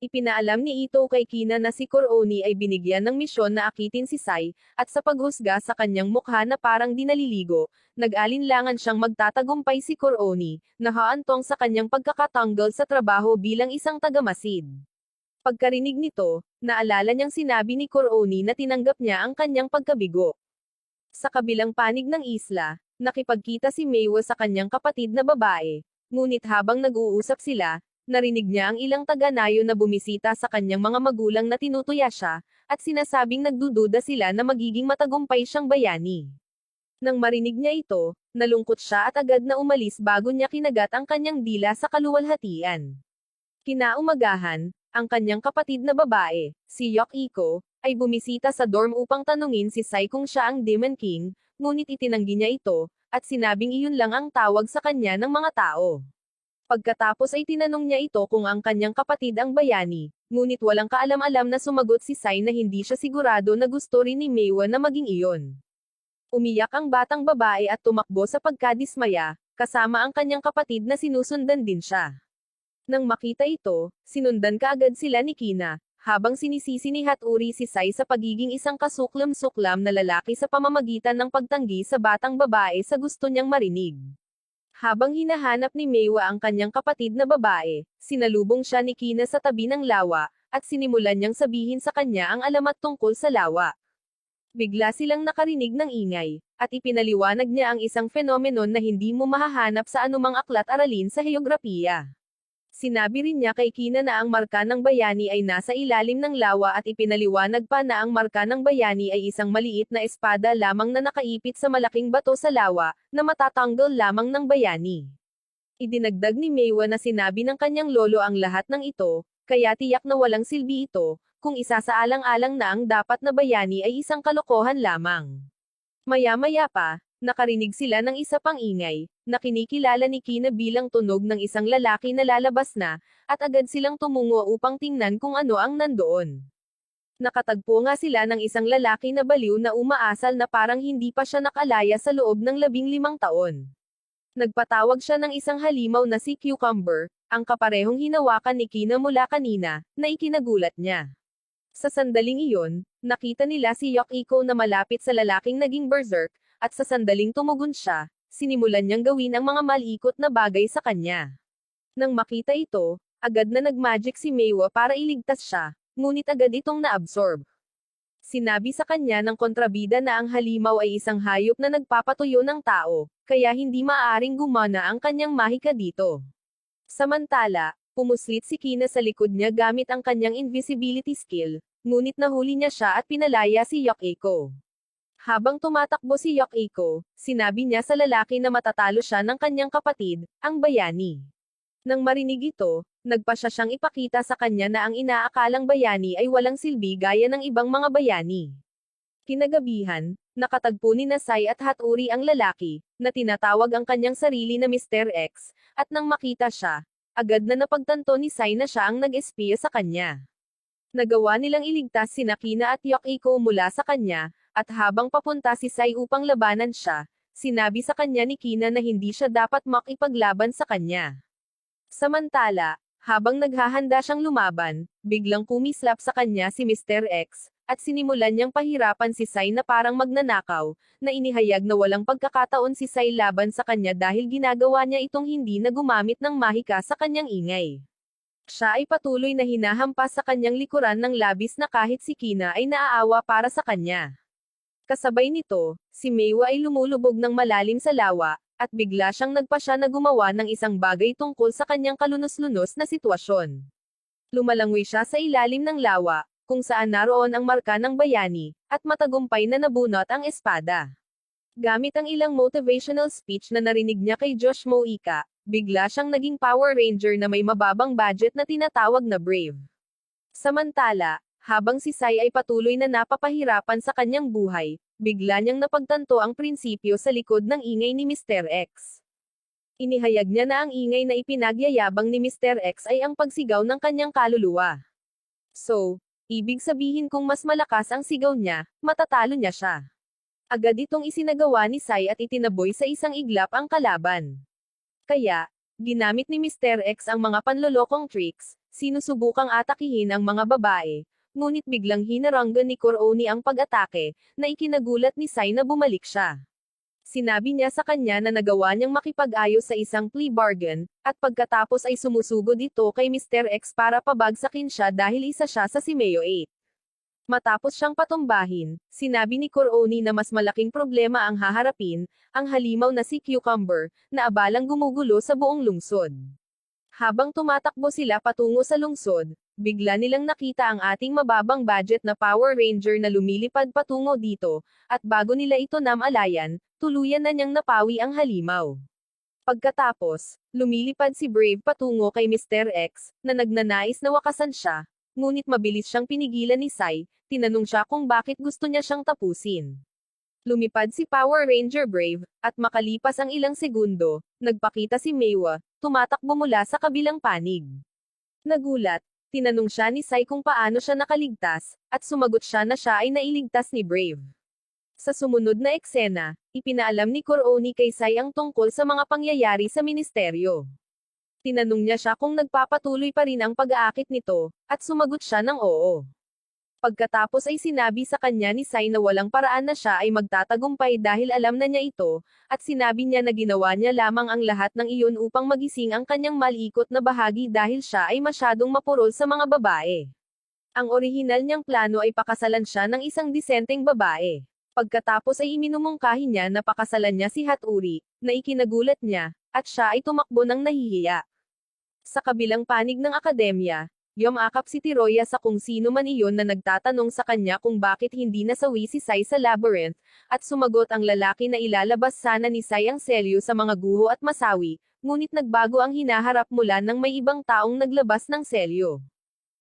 Ipinaalam ni Ito kay Kina na si Koroni ay binigyan ng misyon na akitin si Sai, at sa paghusga sa kanyang mukha na parang dinaliligo, nag-alinlangan siyang magtatagumpay si Koroni, na haantong sa kanyang pagkakatanggal sa trabaho bilang isang tagamasid. Pagkarinig nito, naalala niyang sinabi ni Koroni na tinanggap niya ang kanyang pagkabigo. Sa kabilang panig ng isla, nakipagkita si Meiwa sa kanyang kapatid na babae, ngunit habang nag-uusap sila, narinig niya ang ilang taga-nayo na bumisita sa kanyang mga magulang na tinutuya siya, at sinasabing nagdududa sila na magiging matagumpay siyang bayani. Nang marinig niya ito, nalungkot siya at agad na umalis bago niya kinagat ang kanyang dila sa kaluwalhatian. Kinaumagahan, ang kanyang kapatid na babae, si Yok Iko, ay bumisita sa dorm upang tanungin si Sai kung siya ang Demon King, ngunit itinanggi niya ito, at sinabing iyon lang ang tawag sa kanya ng mga tao. Pagkatapos ay tinanong niya ito kung ang kanyang kapatid ang bayani, ngunit walang kaalam-alam na sumagot si Sai na hindi siya sigurado na gusto rin ni Meiwa na maging iyon. Umiyak ang batang babae at tumakbo sa pagkadismaya, kasama ang kanyang kapatid na sinusundan din siya. Nang makita ito, sinundan kaagad sila ni Kina, habang sinisisi ni Haturi si Sai sa pagiging isang kasuklam-suklam na lalaki sa pamamagitan ng pagtanggi sa batang babae sa gusto niyang marinig. Habang hinahanap ni Meiwa ang kanyang kapatid na babae, sinalubong siya ni Kina sa tabi ng lawa, at sinimulan niyang sabihin sa kanya ang alamat tungkol sa lawa. Bigla silang nakarinig ng ingay, at ipinaliwanag niya ang isang fenomenon na hindi mo mahahanap sa anumang aklat-aralin sa heograpiya. Sinabi rin niya kay Kina na ang marka ng bayani ay nasa ilalim ng lawa at ipinaliwanag pa na ang marka ng bayani ay isang maliit na espada lamang na nakaipit sa malaking bato sa lawa, na matatanggal lamang ng bayani. Idinagdag ni Meiwa na sinabi ng kanyang lolo ang lahat ng ito, kaya tiyak na walang silbi ito, kung isasaalang-alang na ang dapat na bayani ay isang kalokohan lamang. Maya-maya pa, Nakarinig sila ng isa pang ingay, na kinikilala ni Kina bilang tunog ng isang lalaki na lalabas na, at agad silang tumungo upang tingnan kung ano ang nandoon. Nakatagpo nga sila ng isang lalaki na baliw na umaasal na parang hindi pa siya nakalaya sa loob ng 15 taon. Nagpatawag siya ng isang halimaw na si Cucumber, ang kaparehong hinawakan ni Kina mula kanina, na ikinagulat niya. Sa sandaling iyon, nakita nila si Yukiko na malapit sa lalaking naging berserk, at sa sandaling tumugon siya, sinimulan niyang gawin ang mga malikot na bagay sa kanya. Nang makita ito, agad na nagmagic si Meiwa para iligtas siya, ngunit agad itong naabsorb. Sinabi sa kanya ng kontrabida na ang halimaw ay isang hayop na nagpapatuyo ng tao, kaya hindi maaaring gumana ang kanyang mahika dito. Samantala, pumuslit si Kina sa likod niya gamit ang kanyang invisibility skill, ngunit nahuli niya siya at pinalaya si Yukiko. Habang tumatakbo si Yukiko, sinabi niya sa lalaki na matatalo siya ng kanyang kapatid, ang bayani. Nang marinig ito, nagpa siya siyang ipakita sa kanya na ang inaakalang bayani ay walang silbi gaya ng ibang mga bayani. Kinagabihan, nakatagpo ni Nasai at Haturi ang lalaki, na tinatawag ang kanyang sarili na Mr. X, at nang makita siya, agad na napagtanto ni Sai na siya ang nag-espiya sa kanya. Nagawa nilang iligtas si Kina at Yukiko mula sa kanya, at habang papunta si Sai upang labanan siya, sinabi sa kanya ni Kina na hindi siya dapat makipaglaban sa kanya. Samantala, habang naghahanda siyang lumaban, biglang kumislap sa kanya si Mr. X, at sinimulan niyang pahirapan si Sai na parang magnanakaw, na inihayag na walang pagkakataon si Sai laban sa kanya dahil ginagawa niya itong hindi na gumamit ng mahika sa kanyang ingay. Siya ay patuloy na hinahampas sa kanyang likuran ng labis na kahit si Kina ay naaawa para sa kanya. Kasabay nito, si Meiwa ay lumulubog ng malalim sa lawa, at bigla siyang nagpasya na gumawa ng isang bagay tungkol sa kanyang kalunos-lunos na sitwasyon. Lumalangoy siya sa ilalim ng lawa, kung saan naroon ang marka ng bayani, at matagumpay na nabunot ang espada. Gamit ang ilang motivational speech na narinig niya kay Josh Moika, bigla siyang naging Power Ranger na may mababang budget na tinatawag na Brave. Samantala, habang si Sai ay patuloy na napapahirapan sa kanyang buhay, bigla niyang napagtanto ang prinsipyo sa likod ng ingay ni Mr. X. Inihayag niya na ang ingay na ipinagyayabang ni Mr. X ay ang pagsigaw ng kanyang kaluluwa. So, ibig sabihin kung mas malakas ang sigaw niya, matatalo niya siya. Agad itong isinagawa ni Sai at itinaboy sa isang iglap ang kalaban. Kaya, ginamit ni Mr. X ang mga panlolokong tricks, sinusubukang atakihin ang mga babae, ngunit biglang hinaranggan ni Kurooni ang pag-atake, na ikinagulat ni Sai na bumalik siya. Sinabi niya sa kanya na nagawa niyang makipag-ayos sa isang plea bargain, at pagkatapos ay sumusugod ito kay Mr. X para pabagsakin siya dahil isa siya sa Simeo 8. Matapos siyang patumbahin, sinabi ni Kurooni na mas malaking problema ang haharapin, ang halimaw na si Cucumber, na abalang gumugulo sa buong lungsod. Habang tumatakbo sila patungo sa lungsod, bigla nilang nakita ang ating mababang budget na Power Ranger na lumilipad patungo dito, at bago nila ito namalayan, tuluyan na niyang napawi ang halimaw. Pagkatapos, lumilipad si Brave patungo kay Mr. X, na nagnanais na wakasan siya, ngunit mabilis siyang pinigilan ni Sai, tinanong siya kung bakit gusto niya siyang tapusin. Lumipad si Power Ranger Brave, at makalipas ang ilang segundo, nagpakita si Meiwa, tumatakbo mula sa kabilang panig. Nagulat, tinanong siya ni Sai kung paano siya nakaligtas, at sumagot siya na siya ay nailigtas ni Brave. Sa sumunod na eksena, ipinaalam ni Kurooni kay Sai ang tungkol sa mga pangyayari sa ministeryo. Tinanong niya siya kung nagpapatuloy pa rin ang pag-aakit nito, at sumagot siya ng oo. Pagkatapos ay sinabi sa kanya ni Sai na walang paraan na siya ay magtatagumpay dahil alam na niya ito, at sinabi niya na ginawa niya lamang ang lahat ng iyon upang magising ang kanyang malikot na bahagi dahil siya ay masyadong mapurol sa mga babae. Ang orihinal niyang plano ay pakasalan siya ng isang disenteng babae. Pagkatapos ay iminumungkahi niya na pakasalan niya si Haturi, na ikinagulat niya, at siya ay tumakbo ng nahihiya. Sa kabilang panig ng akademya, yumakap si Tiroya sa kung sino man iyon na nagtatanong sa kanya kung bakit hindi nasawi si Sai sa labyrinth, at sumagot ang lalaki na ilalabas sana ni Sai ang selyo sa mga guho at masawi, ngunit nagbago ang hinaharap mula nang may ibang taong naglabas ng selyo.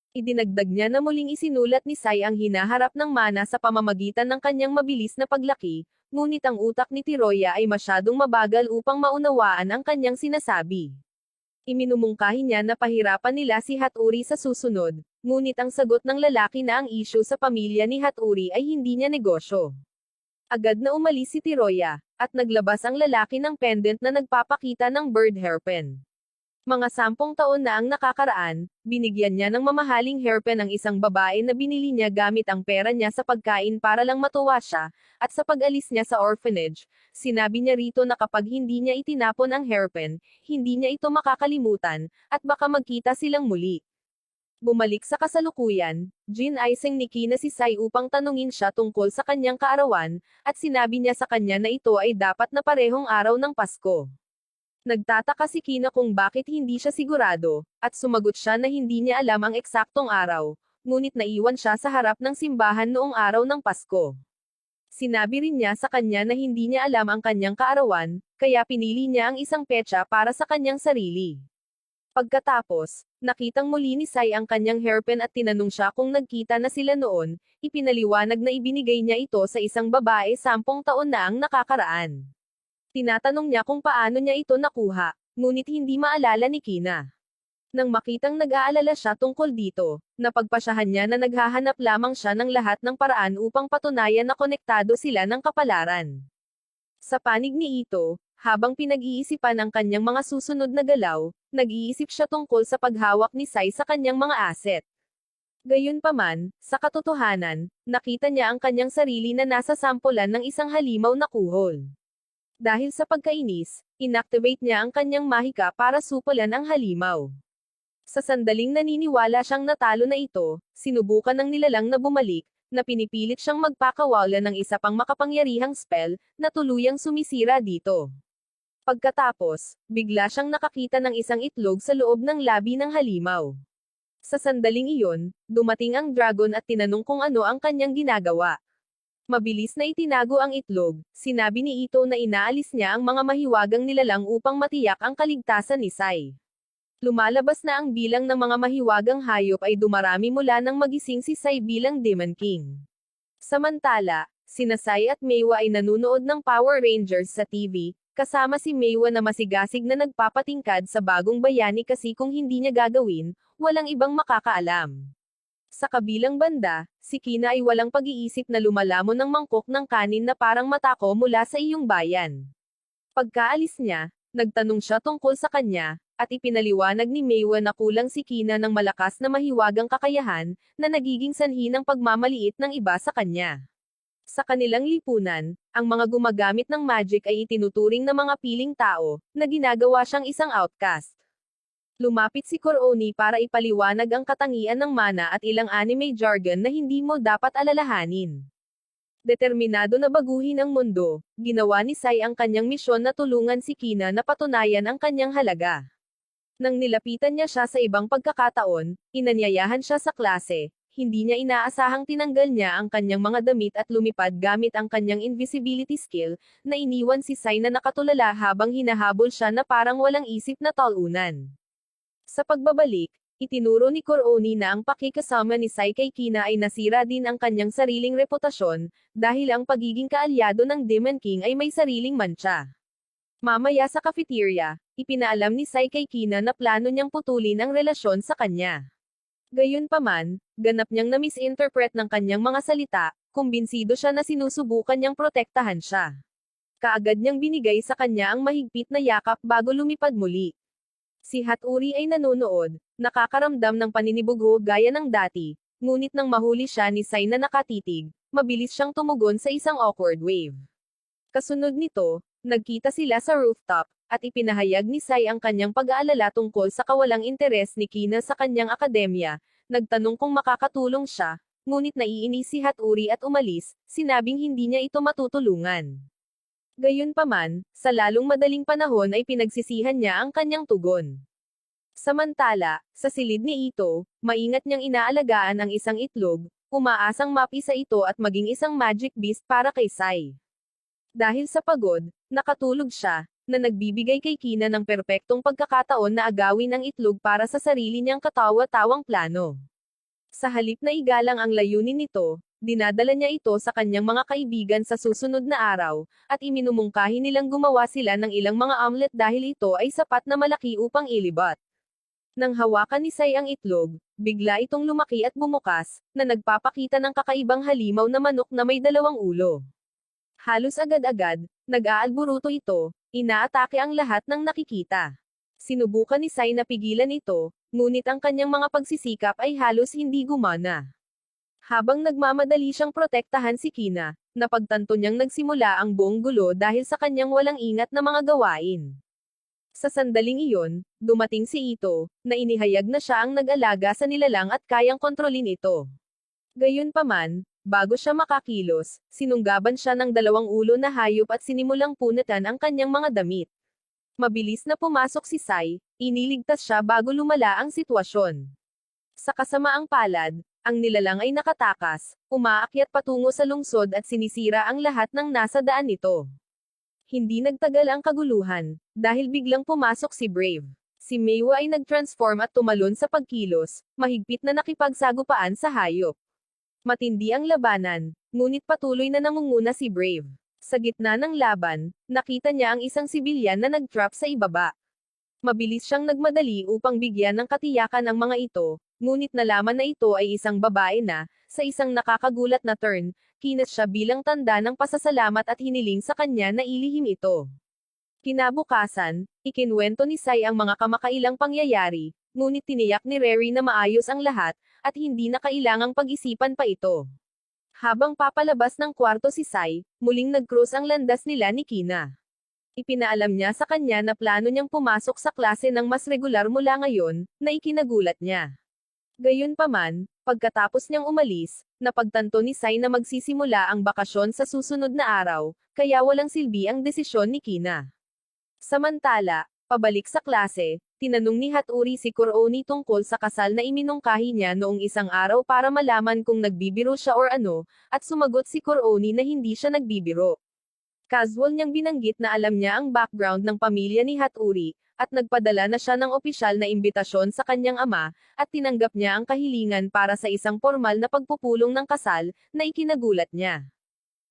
Idinagdag niya na muling isinulat ni Sai ang hinaharap ng mana sa pamamagitan ng kanyang mabilis na paglaki, ngunit ang utak ni Tiroya ay masyadong mabagal upang maunawaan ang kanyang sinasabi. Iminumungkahi niya na pahirapan nila si Hatori sa susunod, ngunit ang sagot ng lalaki na ang isyu sa pamilya ni Hatori ay hindi niya negosyo. Agad na umalis si Tiroya, at naglabas ang lalaki ng pendant na nagpapakita ng bird hairpin. Mga 10 taon na ang nakakaraan, binigyan niya ng mamahaling hairpin ang isang babae na binili niya gamit ang pera niya sa pagkain para lang matuwa siya, at sa pag-alis niya sa orphanage, sinabi niya rito na kapag hindi niya itinapon ang hairpin, hindi niya ito makakalimutan, at baka magkita silang muli. Bumalik sa kasalukuyan, ginaaysing ni Kina si Sai upang tanungin siya tungkol sa kanyang kaarawan, at sinabi niya sa kanya na ito ay dapat na parehong araw ng Pasko. Nagtataka si Kina kung bakit hindi siya sigurado, at sumagot siya na hindi niya alam ang eksaktong araw, ngunit naiwan siya sa harap ng simbahan noong araw ng Pasko. Sinabi rin niya sa kanya na hindi niya alam ang kanyang kaarawan, kaya pinili niya ang isang petsa para sa kanyang sarili. Pagkatapos, nakitang muli ni Sai ang kanyang hairpin at tinanong siya kung nagkita na sila noon, ipinaliwanag na ibinigay niya ito sa isang babae 10 taon na ang nakakaraan. Tinatanong niya kung paano niya ito nakuha, ngunit hindi maalala ni Kina. Nang makitang nag-aalala siya tungkol dito, napagpasyahan niya na naghahanap lamang siya ng lahat ng paraan upang patunayan na konektado sila ng kapalaran. Sa panig ni Ito, habang pinag-iisipan ang kanyang mga susunod na galaw, nag-iisip siya tungkol sa paghawak ni Sai sa kanyang mga asset. Gayunpaman, sa katotohanan, nakita niya ang kanyang sarili na nasa sampulan ng isang halimaw na kuhol. Dahil sa pagkainis, inactivate niya ang kanyang mahika para supulan ang halimaw. Sa sandaling naniniwala siyang natalo na ito, sinubukan ng nilalang na bumalik, na pinipilit siyang magpakawala ng isa pang makapangyarihang spell, na tuluyang sumisira dito. Pagkatapos, bigla siyang nakakita ng isang itlog sa loob ng labi ng halimaw. Sa sandaling iyon, dumating ang dragon at tinanong kung ano ang kanyang ginagawa. Mabilis na itinago ang itlog, sinabi ni Ito na inaalis niya ang mga mahiwagang nilalang upang matiyak ang kaligtasan ni Sai. Lumalabas na ang bilang ng mga mahiwagang hayop ay dumarami mula nang magising si Sai bilang Demon King. Samantala, sina Sai at Meiwa ay nanunood ng Power Rangers sa TV, kasama si Meiwa na masigasig na nagpapatingkad sa bagong bayani kasi kung hindi niya gagawin, walang ibang makakaalam. Sa kabilang banda, si Kina ay walang pag-iisip na lumalamon ng mangkok ng kanin na parang matako mula sa iyong bayan. Pagkaalis niya, nagtanong siya tungkol sa kanya, at ipinaliwanag ni Meiwa na kulang si Kina ng malakas na mahiwagang kakayahan, na nagiging sanhi ng pagmamaliit ng iba sa kanya. Sa kanilang lipunan, ang mga gumagamit ng magic ay itinuturing na mga piling tao, na ginagawa siyang isang outcast. Lumapit si Koroni para ipaliwanag ang katangian ng mana at ilang anime jargon na hindi mo dapat alalahanin. Determinado na baguhin ang mundo, ginawa ni Sai ang kanyang misyon na tulungan si Kina na patunayan ang kanyang halaga. Nang nilapitan niya siya sa ibang pagkakataon, inanyayahan siya sa klase, hindi niya inaasahang tinanggal niya ang kanyang mga damit at lumipad gamit ang kanyang invisibility skill, na iniwan si Sai na nakatulala habang hinahabol siya na parang walang isip na talunan. Sa pagbabalik, itinuro ni Koroni na ang pakikasama ni Sai kay Kina ay nasira din ang kanyang sariling reputasyon, dahil ang pagiging kaalyado ng Demon King ay may sariling mantsa. Mamaya sa cafeteria, ipinaalam ni Sai kay Kina na plano niyang putulin ang relasyon sa kanya. Gayunpaman, ganap niyang na-misinterpret ng kanyang mga salita, kumbinsido siya na sinusubukan niyang protektahan siya. Kaagad niyang binigay sa kanya ang mahigpit na yakap bago lumipad muli. Si Hatori ay nanonood, nakakaramdam ng paninibugho gaya ng dati, ngunit nang mahuli siya ni Sai na nakatitig, mabilis siyang tumugon sa isang awkward wave. Kasunod nito, nagkita sila sa rooftop, at ipinahayag ni Sai ang kanyang pag-aalala tungkol sa kawalang interes ni Kina sa kanyang akademya, nagtanong kung makakatulong siya, ngunit naiinis si Hatori at umalis, sinabing hindi niya ito matutulungan. Gayunpaman, sa lalong madaling panahon ay pinagsisihan niya ang kanyang tugon. Samantala, sa silid ni Ito, maingat niyang inaalagaan ang isang itlog, umaasang mapisa ito at maging isang magic beast para kay Sai. Dahil sa pagod, nakatulog siya, na nagbibigay kay Kina ng perpektong pagkakataon na agawin ang itlog para sa sarili niyang katawa-tawang plano. Sa halip na igalang ang layunin nito, dinadala niya ito sa kanyang mga kaibigan sa susunod na araw, at iminumungkahi nilang gumawa sila ng ilang mga omelet dahil ito ay sapat na malaki upang ilibat. Nang hawakan ni Sai ang itlog, bigla itong lumaki at bumukas, na nagpapakita ng kakaibang halimaw na manok na may dalawang ulo. Halos agad-agad, nag-aalburuto ito, inaatake ang lahat ng nakikita. Sinubukan ni Sai na pigilan ito, ngunit ang kanyang mga pagsisikap ay halos hindi gumana. Habang nagmamadali siyang protektahan si Kina, napagtanto niyang nagsimula ang buong gulo dahil sa kanyang walang ingat na mga gawain. Sa sandaling iyon, dumating si Ito, na inihayag na siya ang nag-alaga sa nilalang at kayang kontrolin ito. Gayunpaman, bago siya makakilos, sinunggaban siya ng dalawang ulo na hayop at sinimulang punatan ang kanyang mga damit. Mabilis na pumasok si Sai, iniligtas siya bago lumala ang sitwasyon. Sa kasamaang palad, ang nilalang ay nakatakas, umaakyat patungo sa lungsod at sinisira ang lahat ng nasa daan nito. Hindi nagtagal ang kaguluhan, dahil biglang pumasok si Brave. Si Meiwa ay nag-transform at tumalon sa pagkilos, mahigpit na nakipagsagupaan sa hayop. Matindi ang labanan, ngunit patuloy na nangunguna si Brave. Sa gitna ng laban, nakita niya ang isang sibilyan na nag-trap sa ibaba. Mabilis siyang nagmadali upang bigyan ng katiyakan ang mga ito, ngunit nalaman na ito ay isang babae na, sa isang nakakagulat na turn, kinas siya bilang tanda ng pasasalamat at hiniling sa kanya na ilihim ito. Kinabukasan, ikinwento ni Sai ang mga kamakailang pangyayari, ngunit tiniyak ni Rary na maayos ang lahat, at hindi na kailangang pag-isipan pa ito. Habang papalabas ng kwarto si Sai, muling nag-cross ang landas nila ni Kina. Ipinaalam niya sa kanya na plano niyang pumasok sa klase ng mas regular mula ngayon, na ikinagulat niya. Gayunpaman, pagkatapos niyang umalis, napagtanto ni Sai na magsisimula ang bakasyon sa susunod na araw, kaya walang silbi ang desisyon ni Kina. Samantala, pabalik sa klase, tinanong ni Hatori si Kuroni tungkol sa kasal na iminungkahi niya noong isang araw para malaman kung nagbibiro siya or ano, at sumagot si Kuroni na hindi siya nagbibiro. Casual niyang binanggit na alam niya ang background ng pamilya ni Hatori, at nagpadala na siya ng opisyal na imbitasyon sa kanyang ama, at tinanggap niya ang kahilingan para sa isang formal na pagpupulong ng kasal, na ikinagulat niya.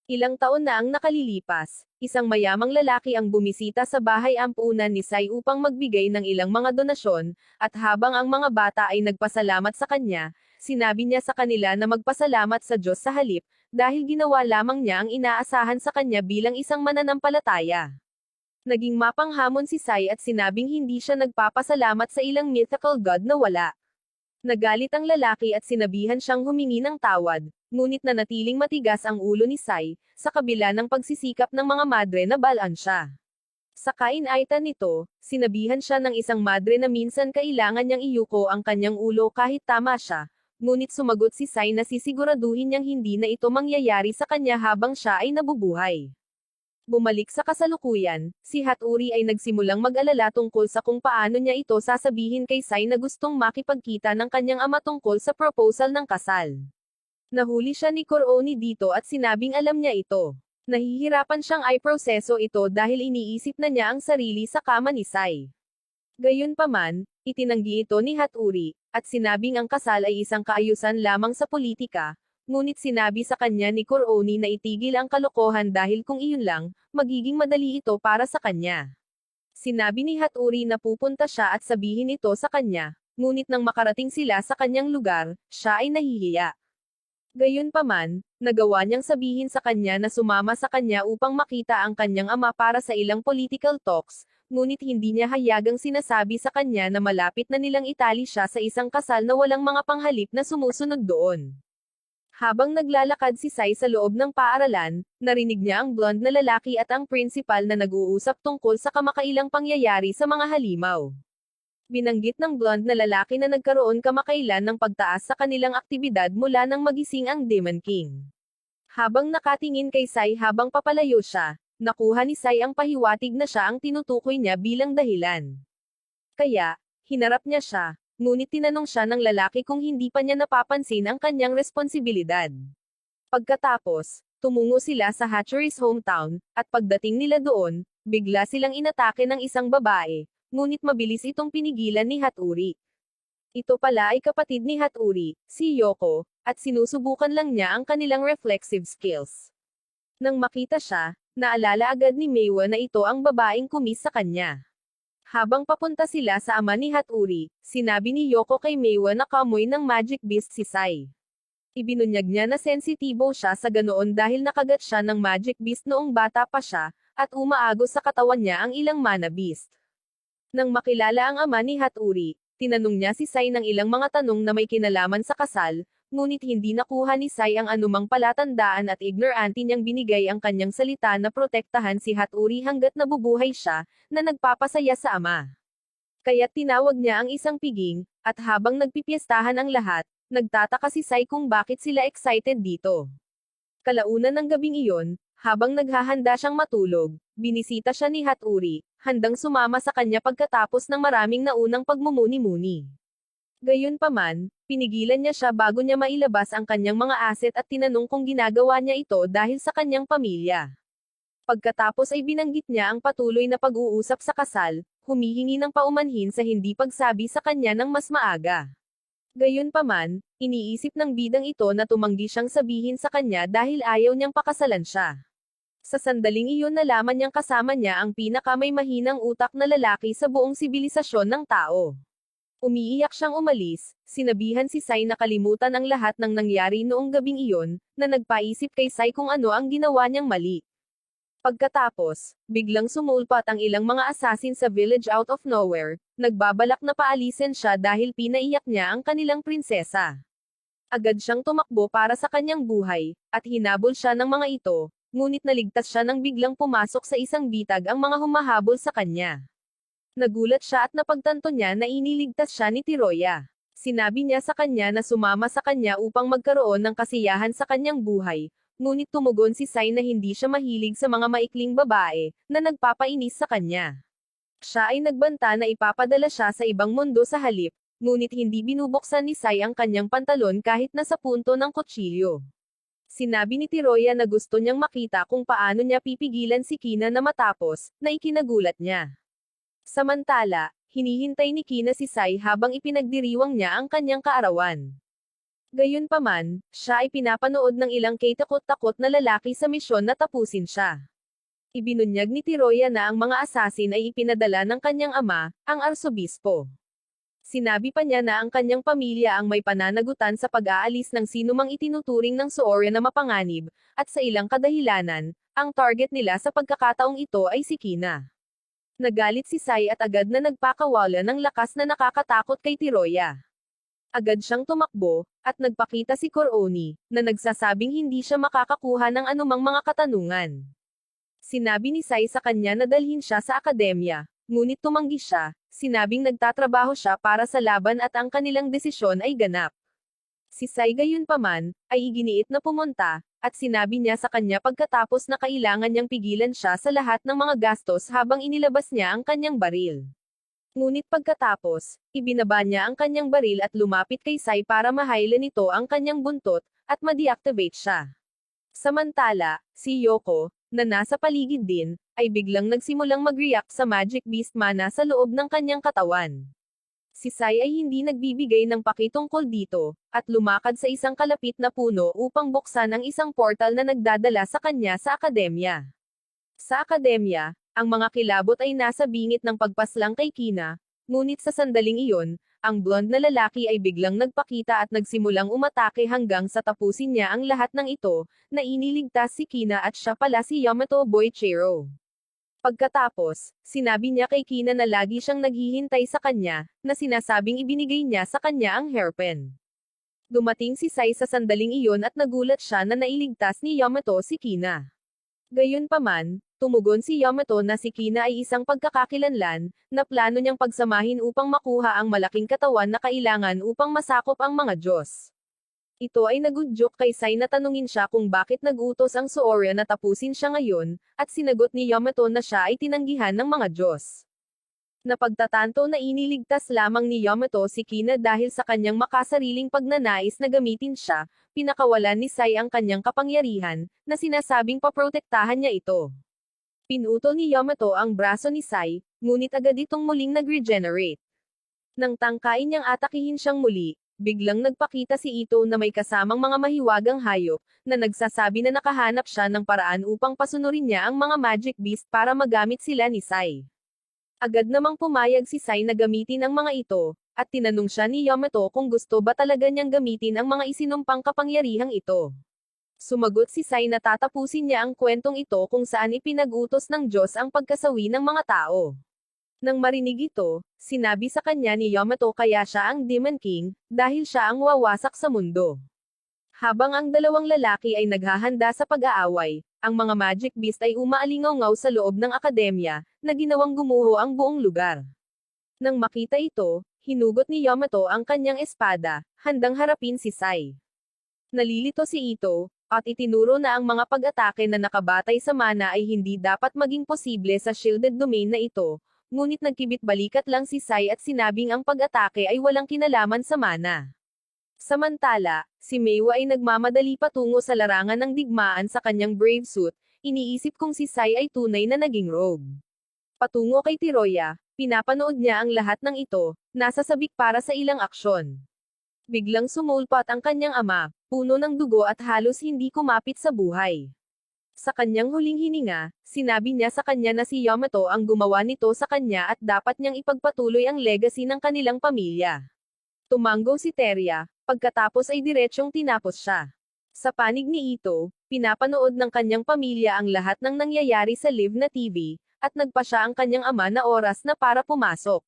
Ilang taon na ang nakalilipas, isang mayamang lalaki ang bumisita sa bahay ampunan ni Sai upang magbigay ng ilang mga donasyon, at habang ang mga bata ay nagpasalamat sa kanya, sinabi niya sa kanila na magpasalamat sa Diyos sa halip, dahil ginawa lamang niya ang inaasahan sa kanya bilang isang mananampalataya. Naging mapanghamon si Sai at sinabing hindi siya nagpapasalamat sa ilang mythical god na wala. Nagalit ang lalaki at sinabihan siyang humingi ng tawad, ngunit nanatiling matigas ang ulo ni Sai, sa kabila ng pagsisikap ng mga madre na balaan siya. Sa kainaitan nito, sinabihan siya ng isang madre na minsan kailangan niyang iyuko ang kanyang ulo kahit tama siya, ngunit sumagot si Sai na sisiguraduhin niyang hindi na ito mangyayari sa kanya habang siya ay nabubuhay. Bumalik sa kasalukuyan, si Hatori ay nagsimulang mag-alala tungkol sa kung paano niya ito sasabihin kay Sai na gustong makipagkita ng kanyang ama tungkol sa proposal ng kasal. Nahuli siya ni Kuroni dito at sinabing alam niya ito. Nahihirapan siyang i-proseso ito dahil iniisip na niya ang sarili sa kama ni Sai. Gayunpaman, itinanggi ito ni Hatori, at sinabing ang kasal ay isang kaayusan lamang sa politika, ngunit sinabi sa kanya ni Kuroni na itigil ang kalokohan dahil kung iyon lang, magiging madali ito para sa kanya. Sinabi ni Hatori na pupunta siya at sabihin ito sa kanya, ngunit nang makarating sila sa kanyang lugar, siya ay nahihiya. Gayunpaman, nagawa niyang sabihin sa kanya na sumama sa kanya upang makita ang kanyang ama para sa ilang political talks, ngunit hindi niya hayagang sinasabi sa kanya na malapit na nilang itali siya sa isang kasal na walang mga panghalip na sumusunod doon. Habang naglalakad si Sai sa loob ng paaralan, narinig niya ang blonde na lalaki at ang principal na nag-uusap tungkol sa kamakailang pangyayari sa mga halimaw. Binanggit ng blonde na lalaki na nagkaroon kamakailan ng pagtaas sa kanilang aktibidad mula nang magising ang Demon King. Habang nakatingin kay Sai habang papalayo siya, nakuha ni Sai ang pahiwatig na siya ang tinutukoy niya bilang dahilan. Kaya, hinarap niya siya. Ngunit tinanong siya ng lalaki kung hindi pa niya napapansin ang kanyang responsibilidad. Pagkatapos, tumungo sila sa Hatchery's hometown, at pagdating nila doon, bigla silang inatake ng isang babae, ngunit mabilis itong pinigilan ni Hatori. Ito pala ay kapatid ni Hatori, si Yoko, at sinusubukan lang niya ang kanilang reflexive skills. Nang makita siya, naalala agad ni Meiwa na ito ang babaeng kumis sa kanya. Habang papunta sila sa ama ni Hatori, sinabi ni Yoko kay Meiwa na kamoy ng magic beast si Sai. Ibinunyag niya na sensitibo siya sa ganoon dahil nakagat siya ng magic beast noong bata pa siya, at umaagos sa katawan niya ang ilang mana beast. Nang makilala ang ama ni Hatori, tinanong niya si Sai ng ilang mga tanong na may kinalaman sa kasal, ngunit hindi nakuha ni Sai ang anumang palatandaan at ignorante niyang binigay ang kanyang salita na protektahan si Hatori hanggat nabubuhay siya, na nagpapasaya sa ama. Kaya't tinawag niya ang isang piging, at habang nagpipiestahan ang lahat, nagtataka si Sai kung bakit sila excited dito. Kalaunan ng gabing iyon, habang naghahanda siyang matulog, binisita siya ni Hatori, handang sumama sa kanya pagkatapos ng maraming naunang pagmumuni-muni. Gayunpaman, pinigilan niya siya bago niya mailabas ang kanyang mga asset at tinanong kung ginagawa niya ito dahil sa kanyang pamilya. Pagkatapos ay binanggit niya ang patuloy na pag-uusap sa kasal, humihingi ng paumanhin sa hindi pagsabi sa kanya ng mas maaga. Gayunpaman, iniisip ng bidang ito na tumanggi siyang sabihin sa kanya dahil ayaw niyang pakasalan siya. Sa sandaling iyon nalaman niyang kasama niya ang pinakamay mahinang utak na lalaki sa buong sibilisasyon ng tao. Umiiyak siyang umalis, sinabihan si Sai na kalimutan ang lahat ng nangyari noong gabing iyon, na nagpaisip kay Sai kung ano ang ginawa niyang mali. Pagkatapos, biglang sumulpat ang ilang mga assassin sa village out of nowhere, nagbabalak na paalisin siya dahil pinaiyak niya ang kanilang prinsesa. Agad siyang tumakbo para sa kanyang buhay, at hinabol siya ng mga ito, ngunit naligtas siya nang biglang pumasok sa isang bitag ang mga humahabol sa kanya. Nagulat siya at napagtanto niya na iniligtas siya ni Tiroya. Sinabi niya sa kanya na sumama sa kanya upang magkaroon ng kasiyahan sa kanyang buhay, ngunit tumugon si Sai na hindi siya mahilig sa mga maikling babae, na nagpapainis sa kanya. Siya ay nagbanta na ipapadala siya sa ibang mundo sa halip, ngunit hindi binubuksan ni Sai ang kanyang pantalon kahit nasa punto ng kutsilyo. Sinabi ni Tiroya na gusto niyang makita kung paano niya pipigilan si Kina na matapos, na ikinagulat niya. Samantala, hinihintay ni Kina si Sai habang ipinagdiriwang niya ang kanyang kaarawan. Gayunpaman, siya ay pinapanood ng ilang kay-takot-takot na lalaki sa misyon na tapusin siya. Ibinunyag ni Tiroya na ang mga assassin ay ipinadala ng kanyang ama, ang arsobispo. Sinabi pa niya na ang kanyang pamilya ang may pananagutan sa pag-aalis ng sinumang itinuturing ng Soorya na mapanganib, at sa ilang kadahilanan, ang target nila sa pagkakataong ito ay si Kina. Nagalit si Sai at agad na nagpakawala ng lakas na nakakatakot kay Tiroya. Agad siyang tumakbo, at nagpakita si Koroni, na nagsasabing hindi siya makakakuha ng anumang mga katanungan. Sinabi ni Sai sa kanya na dalhin siya sa akademya, ngunit tumanggi siya, sinabing nagtatrabaho siya para sa laban at ang kanilang desisyon ay ganap. Si Sai gayunpaman, ay iginiit na pumunta, at sinabi niya sa kanya pagkatapos na kailangan niyang pigilan siya sa lahat ng mga gastos habang inilabas niya ang kanyang baril. Ngunit pagkatapos, ibinaba niya ang kanyang baril at lumapit kay Sai para mahaylan nito ang kanyang buntot, at ma-deactivate siya. Samantala, si Yoko, na nasa paligid din, ay biglang nagsimulang mag-react sa magic beast mana sa loob ng kanyang katawan. Si Sai ay hindi nagbibigay ng pakitungkol dito, at lumakad sa isang kalapit na puno upang buksan ang isang portal na nagdadala sa kanya sa akademya. Sa akademya, ang mga kilabot ay nasa bingit ng pagpaslang kay Kina, ngunit sa sandaling iyon, ang blonde na lalaki ay biglang nagpakita at nagsimulang umatake hanggang sa tapusin niya ang lahat ng ito, na iniligtas si Kina at siya pala si Yamato Boichiro. Pagkatapos, sinabi niya kay Kina na lagi siyang naghihintay sa kanya, na sinasabing ibinigay niya sa kanya ang hairpin. Dumating si Sai sa sandaling iyon at nagulat siya na nailigtas ni Yamato si Kina. Gayunpaman, tumugon si Yamato na si Kina ay isang pagkakakilanlan, na plano niyang pagsamahin upang makuha ang malaking katawan na kailangan upang masakop ang mga Diyos. Ito ay nagudyok kay Sai na tanungin siya kung bakit nag-utos ang Soorya na tapusin siya ngayon, at sinagot ni Yamato na siya ay tinanggihan ng mga Diyos. Napagtatanto na iniligtas lamang ni Yamato si Kina dahil sa kanyang makasariling pagnanais na gamitin siya, pinakawalan ni Sai ang kanyang kapangyarihan, na sinasabing paprotektahan niya ito. Pinutol ni Yamato ang braso ni Sai, ngunit agad itong muling nag-regenerate. Nang tangkain niyang atakihin siyang muli, biglang nagpakita si Ito na may kasamang mga mahiwagang hayop, na nagsasabi na nakahanap siya ng paraan upang pasunurin niya ang mga magic beast para magamit sila ni Sai. Agad namang pumayag si Sai na gamitin ang mga ito, at tinanong siya ni Yamato kung gusto ba talaga niyang gamitin ang mga isinumpang kapangyarihang ito. Sumagot si Sai na tatapusin niya ang kwentong ito kung saan ipinag-utos ng Diyos ang pagkasawi ng mga tao. Nang marinig ito, sinabi sa kanya ni Yamato kaya siya ang Demon King, dahil siya ang wawasak sa mundo. Habang ang dalawang lalaki ay naghahanda sa pag-aaway, ang mga magic beast ay umaalingaw-ngaw sa loob ng akademya, na ginawang gumuho ang buong lugar. Nang makita ito, hinugot ni Yamato ang kanyang espada, handang harapin si Sai. Nalilito si Ito, at itinuro na ang mga pag-atake na nakabatay sa mana ay hindi dapat maging posible sa shielded domain na ito, ngunit nagkibit-balikat lang si Sai at sinabing ang pag-atake ay walang kinalaman sa mana. Samantala, si Meiwa ay nagmamadali patungo sa larangan ng digmaan sa kanyang brave suit, iniisip kung si Sai ay tunay na naging rogue. Patungo kay Tiroya, pinapanood niya ang lahat ng ito, nasa sabik para sa ilang aksyon. Biglang sumulpat ang kanyang ama, puno ng dugo at halos hindi kumapit sa buhay. Sa kanyang huling hininga, sinabi niya sa kanya na si Yamato ang gumawa nito sa kanya at dapat niyang ipagpatuloy ang legacy ng kanilang pamilya. Tumango si Teria, pagkatapos ay diretsyong tinapos siya. Sa panig ni Ito, pinapanood ng kanyang pamilya ang lahat ng nangyayari sa live na TV, at nagpa siya ang kanyang ama na oras na para pumasok.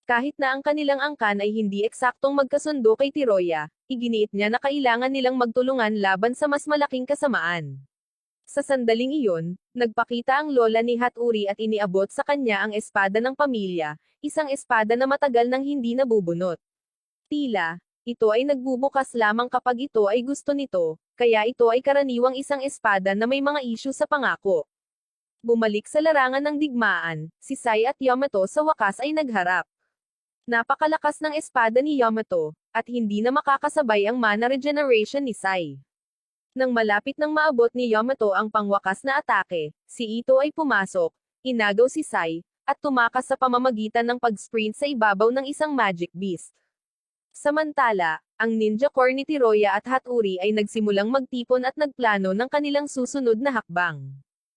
Kahit na ang kanilang angkan ay hindi eksaktong magkasundo kay Tiroya, iginiit niya na kailangan nilang magtulungan laban sa mas malaking kasamaan. Sa sandaling iyon, nagpakita ang lola ni Hatori at iniabot sa kanya ang espada ng pamilya, isang espada na matagal nang hindi nabubunot. Tila, ito ay nagbubukas lamang kapag ito ay gusto nito, kaya ito ay karaniwang isang espada na may mga isyu sa pangako. Bumalik sa larangan ng digmaan, si Sai at Yamato sa wakas ay nagharap. Napakalakas ng espada ni Yamato, at hindi na makakasabay ang mana regeneration ni Sai. Nang malapit nang maabot ni Yamato ang pangwakas na atake, si Ito ay pumasok, inagaw si Sai, at tumakas sa pamamagitan ng pag-sprint sa ibabaw ng isang magic beast. Samantala, ang ninja corps ni Tiroya at Hatori ay nagsimulang magtipon at nagplano ng kanilang susunod na hakbang.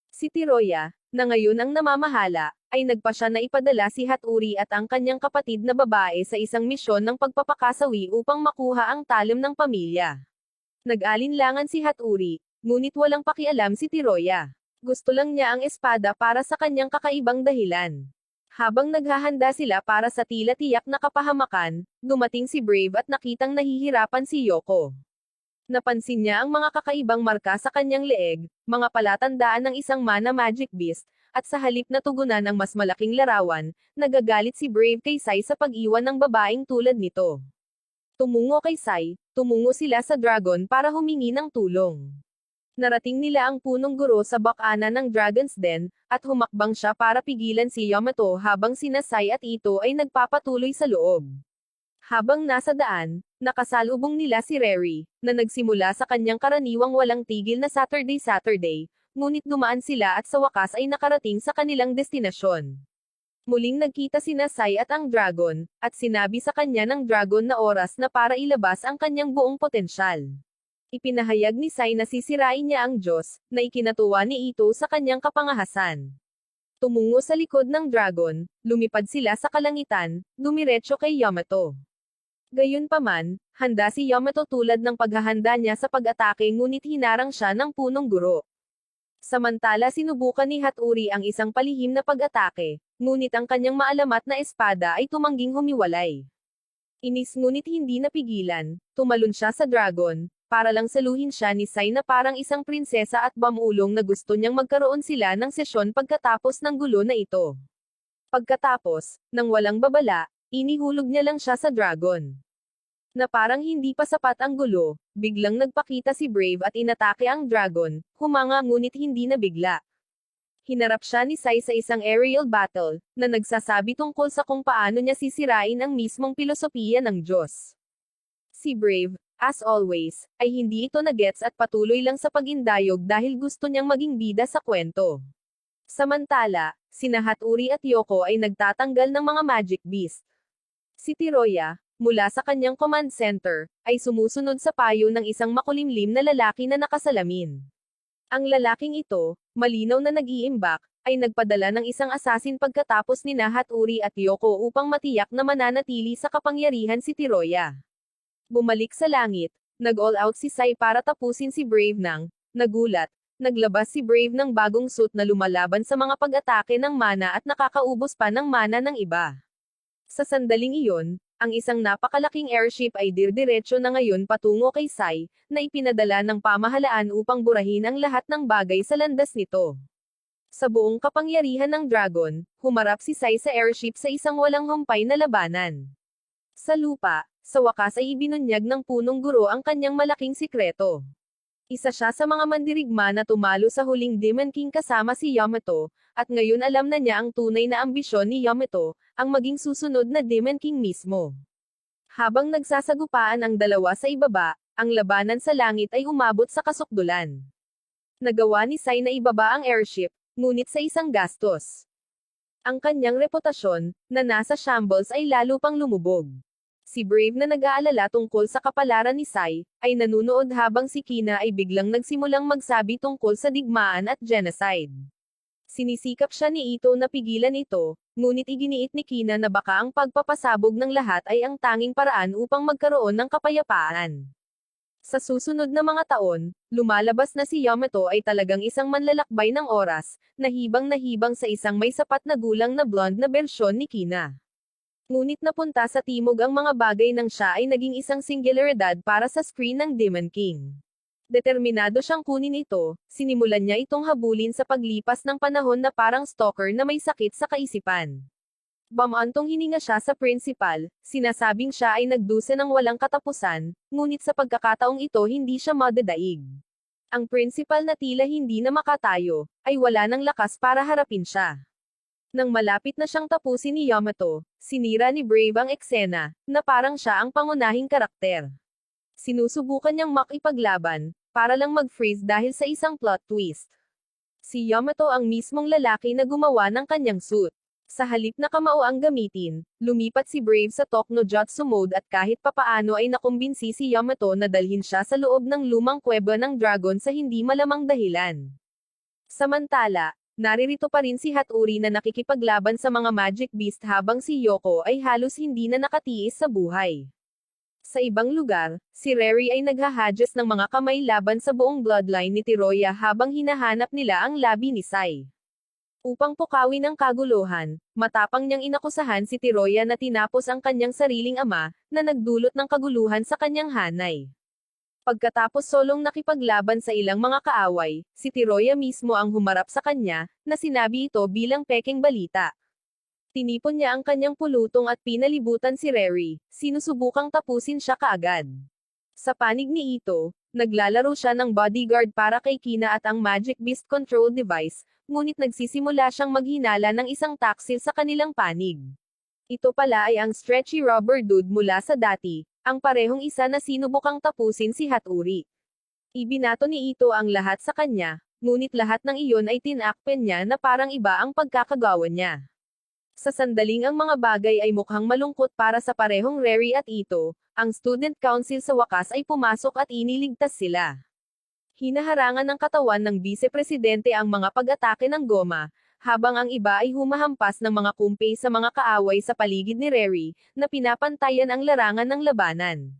Si Tiroya, na ngayon ang namamahala, ay nagpa siya na ipadala si Hatori at ang kanyang kapatid na babae sa isang misyon ng pagpapakasawi upang makuha ang talim ng pamilya. Nag-alinlangan si Hatori, ngunit walang pakialam si Tiroya. Gusto lang niya ang espada para sa kanyang kakaibang dahilan. Habang naghahanda sila para sa tila tiyak na kapahamakan, dumating si Brave at nakitang nahihirapan si Yoko. Napansin niya ang mga kakaibang marka sa kanyang leeg, mga palatandaan ng isang mana magic beast, at sa halip na tugunan ng mas malaking larawan, nagagalit si Brave kay Sai sa pag-iwan ng babaeng tulad nito. Tumungo kay Sai, tumungo sila sa dragon para humingi ng tulong. Narating nila ang punong guro sa bakana ng Dragon's Den, at humakbang siya para pigilan si Yamato habang sina Sai at Ito ay nagpapatuloy sa loob. Habang nasa daan, nakasalubong nila si Reri, na nagsimula sa kanyang karaniwang walang tigil na Saturday, ngunit dumaan sila at sa wakas ay nakarating sa kanilang destinasyon. Muling nagkita sina Sai at ang dragon, at sinabi sa kanya ng dragon na oras na para ilabas ang kanyang buong potensyal. Ipinahayag ni Sai na sisirain niya ang Diyos, na ikinatuwa ni Ito sa kanyang kapangahasan. Tumungo sa likod ng dragon, lumipad sila sa kalangitan, dumiretso kay Yamato. Gayunpaman, handa si Yamato tulad ng paghahanda niya sa pag-atake ngunit hinarang siya ng punong guro. Samantala sinubukan ni Hatori ang isang palihim na pag-atake, ngunit ang kanyang maalamat na espada ay tumangging humiwalay. Inis ngunit hindi napigilan, tumalon siya sa dragon, para lang saluhin siya ni Sai na parang isang prinsesa at bamulong na gusto niyang magkaroon sila ng sesyon pagkatapos ng gulo na ito. Pagkatapos, nang walang babala, inihulog niya lang siya sa dragon. Na parang hindi pa sapat ang gulo, biglang nagpakita si Brave at inatake ang dragon, humanga ngunit hindi nabigla. Hinarap siya ni Sai sa isang aerial battle, na nagsasabi tungkol sa kung paano niya sisirain ang mismong pilosopiya ng Diyos. Si Brave, as always, ay hindi ito nagets at patuloy lang sa pag-indayog dahil gusto niyang maging bida sa kwento. Samantala, sina Hatori at Yoko ay nagtatanggal ng mga magic beast. Si Tiroya, mula sa kanyang command center, ay sumusunod sa payo ng isang makulimlim na lalaki na nakasalamin. Ang lalaking ito, malinaw na nag-iimbak, ay nagpadala ng isang assassin pagkatapos ni Haturi at Yoko upang matiyak na mananatili sa kapangyarihan si Tiroya. Bumalik sa langit, nag-all out si Sai para tapusin si Brave nang, nagulat, naglabas si Brave ng bagong suit na lumalaban sa mga pag-atake ng mana at nakakaubos pa ng mana ng iba. Sa sandaling iyon, ang isang napakalaking airship ay dirdiretso na ngayon patungo kay Sai, na ipinadala ng pamahalaan upang burahin ang lahat ng bagay sa landas nito. Sa buong kapangyarihan ng dragon, humarap si Sai sa airship sa isang walang humpay na labanan. Sa lupa, sa wakas ay ibinunyag ng punong guro ang kanyang malaking sikreto. Isa siya sa mga mandirigma na tumalo sa huling Demon King kasama si Yamato, at ngayon alam na niya ang tunay na ambisyon ni Yamato, ang maging susunod na Demon King mismo. Habang nagsasagupaan ang dalawa sa ibaba, ang labanan sa langit ay umabot sa kasukdulan. Nagawa ni Sai na ibaba ang airship, ngunit sa isang gastos. Ang kanyang reputasyon, na nasa shambles ay lalo pang lumubog. Si Brave na nag-aalala tungkol sa kapalaran ni Sai, ay nanunood habang si Kina ay biglang nagsimulang magsabi tungkol sa digmaan at genocide. Sinisikap siya ni Ito na pigilan ito, ngunit iginiit ni Kina na baka ang pagpapasabog ng lahat ay ang tanging paraan upang magkaroon ng kapayapaan. Sa susunod na mga taon, lumalabas na si Yamato ay talagang isang manlalakbay ng oras, nahibang sa isang may sapat na gulang na blonde na bersyon ni Kina. Ngunit napunta sa timog ang mga bagay nang siya ay naging isang singularidad para sa screen ng Demon King. Determinado siyang kunin ito, sinimulan niya itong habulin sa paglipas ng panahon na parang stalker na may sakit sa kaisipan. Bamantong hininga siya sa principal, sinasabing siya ay nagdusa ng walang katapusan, ngunit sa pagkakataong ito hindi siya madadaig. Ang principal na tila hindi na makatayo, ay wala ng lakas para harapin siya. Nang malapit na siyang tapusin ni Yamato, sinira ni Brave ang eksena, na parang siya ang pangunahing karakter. Sinusubukan niyang makipaglaban, para lang mag-freeze dahil sa isang plot twist. Si Yamato ang mismong lalaki na gumawa ng kanyang suit. Sa halip na kamao ang gamitin, lumipat si Brave sa Tokno Jutsu mode at kahit papaano ay nakumbinsi si Yamato na dalhin siya sa loob ng lumang kuweba ng dragon sa hindi malamang dahilan. Samantala, naririto pa rin si Haturi na nakikipaglaban sa mga magic beast habang si Yoko ay halos hindi na nakatiis sa buhay. Sa ibang lugar, si Reri ay naghahadyas ng mga kamay laban sa buong bloodline ni Tiroya habang hinahanap nila ang labi ni Sai. Upang pukawin ang kaguluhan, matapang niyang inakusahan si Tiroya na tinapos ang kanyang sariling ama, na nagdulot ng kaguluhan sa kanyang hanay. Pagkatapos solong nakipaglaban sa ilang mga kaaway, si Tiroya mismo ang humarap sa kanya, na sinabi ito bilang pekeng balita. Tinipon niya ang kanyang pulutong at pinalibutan si Reri, sinusubukang tapusin siya kaagad. Sa panig ni Ito, naglalaro siya ng bodyguard para kay Kina at ang Magic Beast Control Device, ngunit nagsisimula siyang maghinala ng isang taksil sa kanilang panig. Ito pala ay ang stretchy rubber dude mula sa dati, ang parehong isa na sinubukang tapusin si Haturi. Ibinato ni Ito ang lahat sa kanya, ngunit lahat ng iyon ay tinakpen niya na parang iba ang pagkakagawa niya. Sa sandaling ang mga bagay ay mukhang malungkot para sa parehong Reri at Ito, ang Student Council sa wakas ay pumasok at iniligtas sila. Hinaharangan ng katawan ng Vice-Presidente ang mga pag-atake ng goma, habang ang iba ay humahampas ng mga kumpay sa mga kaaway sa paligid ni Reri, na pinapantayan ang larangan ng labanan.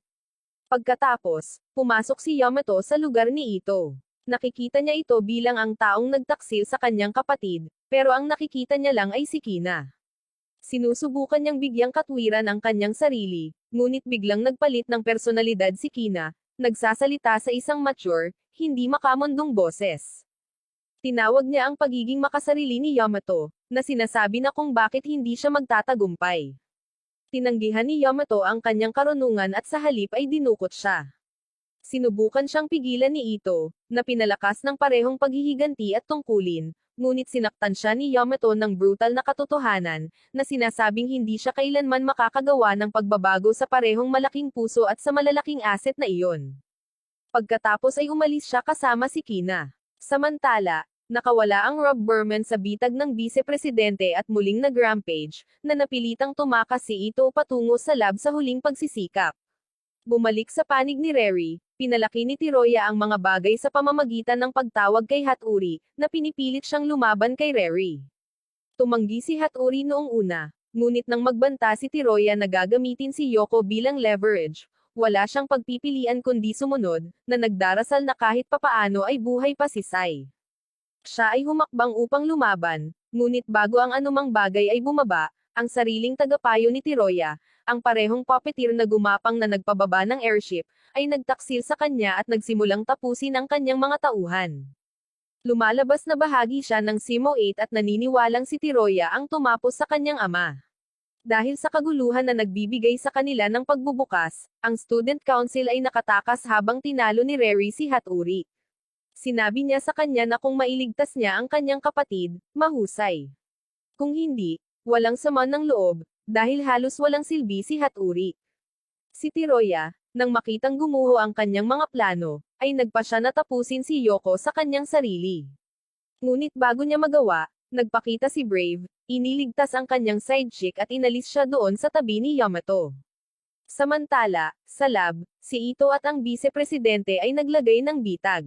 Pagkatapos, pumasok si Yamato sa lugar ni Ito. Nakikita niya ito bilang ang taong nagtaksil sa kanyang kapatid, pero ang nakikita niya lang ay si Kina. Sinusubukan niyang bigyang katwiran ang kanyang sarili, ngunit biglang nagpalit ng personalidad si Kina, nagsasalita sa isang mature, hindi makamundong boses. Tinawag niya ang pagiging makasarili ni Yamato, na sinasabi na kung bakit hindi siya magtatagumpay. Tinanggihan ni Yamato ang kanyang karunungan at sa halip ay dinukot siya. Sinubukan siyang pigilan ni Ito, na pinalakas ng parehong paghihiganti at tungkulin, ngunit sinaktan siya ni Yamato ng brutal na katotohanan, na sinasabing hindi siya kailanman makakagawa ng pagbabago sa parehong malaking puso at sa malalaking asset na iyon. Pagkatapos ay umalis siya kasama si Kina. Samantala, Nakawala ang Rob Berman sa bitag ng Bise-Presidente at muling nag-rampage, na napilitang tumakas si Ito patungo sa lab sa huling pagsisikap. Bumalik sa panig ni Rary, pinalaki ni Tiroya ang mga bagay sa pamamagitan ng pagtawag kay Haturi, na pinipilit siyang lumaban kay Rary. Tumanggi si Haturi noong una, ngunit nang magbanta si Tiroya na gagamitin si Yoko bilang leverage, wala siyang pagpipilian kundi sumunod, na nagdarasal na kahit papaano ay buhay pa si Sai. Siya ay humakbang upang lumaban, ngunit bago ang anumang bagay ay bumaba, ang sariling tagapayo ni Tiroya, ang parehong puppeteer na gumapang na nagpababa ng airship, ay nagtaksil sa kanya at nagsimulang tapusin ang kanyang mga tauhan. Lumalabas na bahagi siya ng Simo-8 at naniniwalang si Tiroya ang tumapos sa kanyang ama. Dahil sa kaguluhan na nagbibigay sa kanila ng pagbubukas, ang Student Council ay nakatakas habang tinalo ni Rary si Haturi. Sinabi niya sa kanya na kung mailigtas niya ang kanyang kapatid, mahusay. Kung hindi, walang sama ng loob, dahil halos walang silbi si Haturi. Si Tiroya, nang makitang gumuho ang kanyang mga plano, ay nagpa siya na tapusin si Yoko sa kanyang sarili. Ngunit bago niya magawa, nagpakita si Brave, iniligtas ang kanyang side chick at inalis siya doon sa tabi ni Yamato. Samantala, sa lab, si Ito at ang Bise-Presidente ay naglagay ng bitag.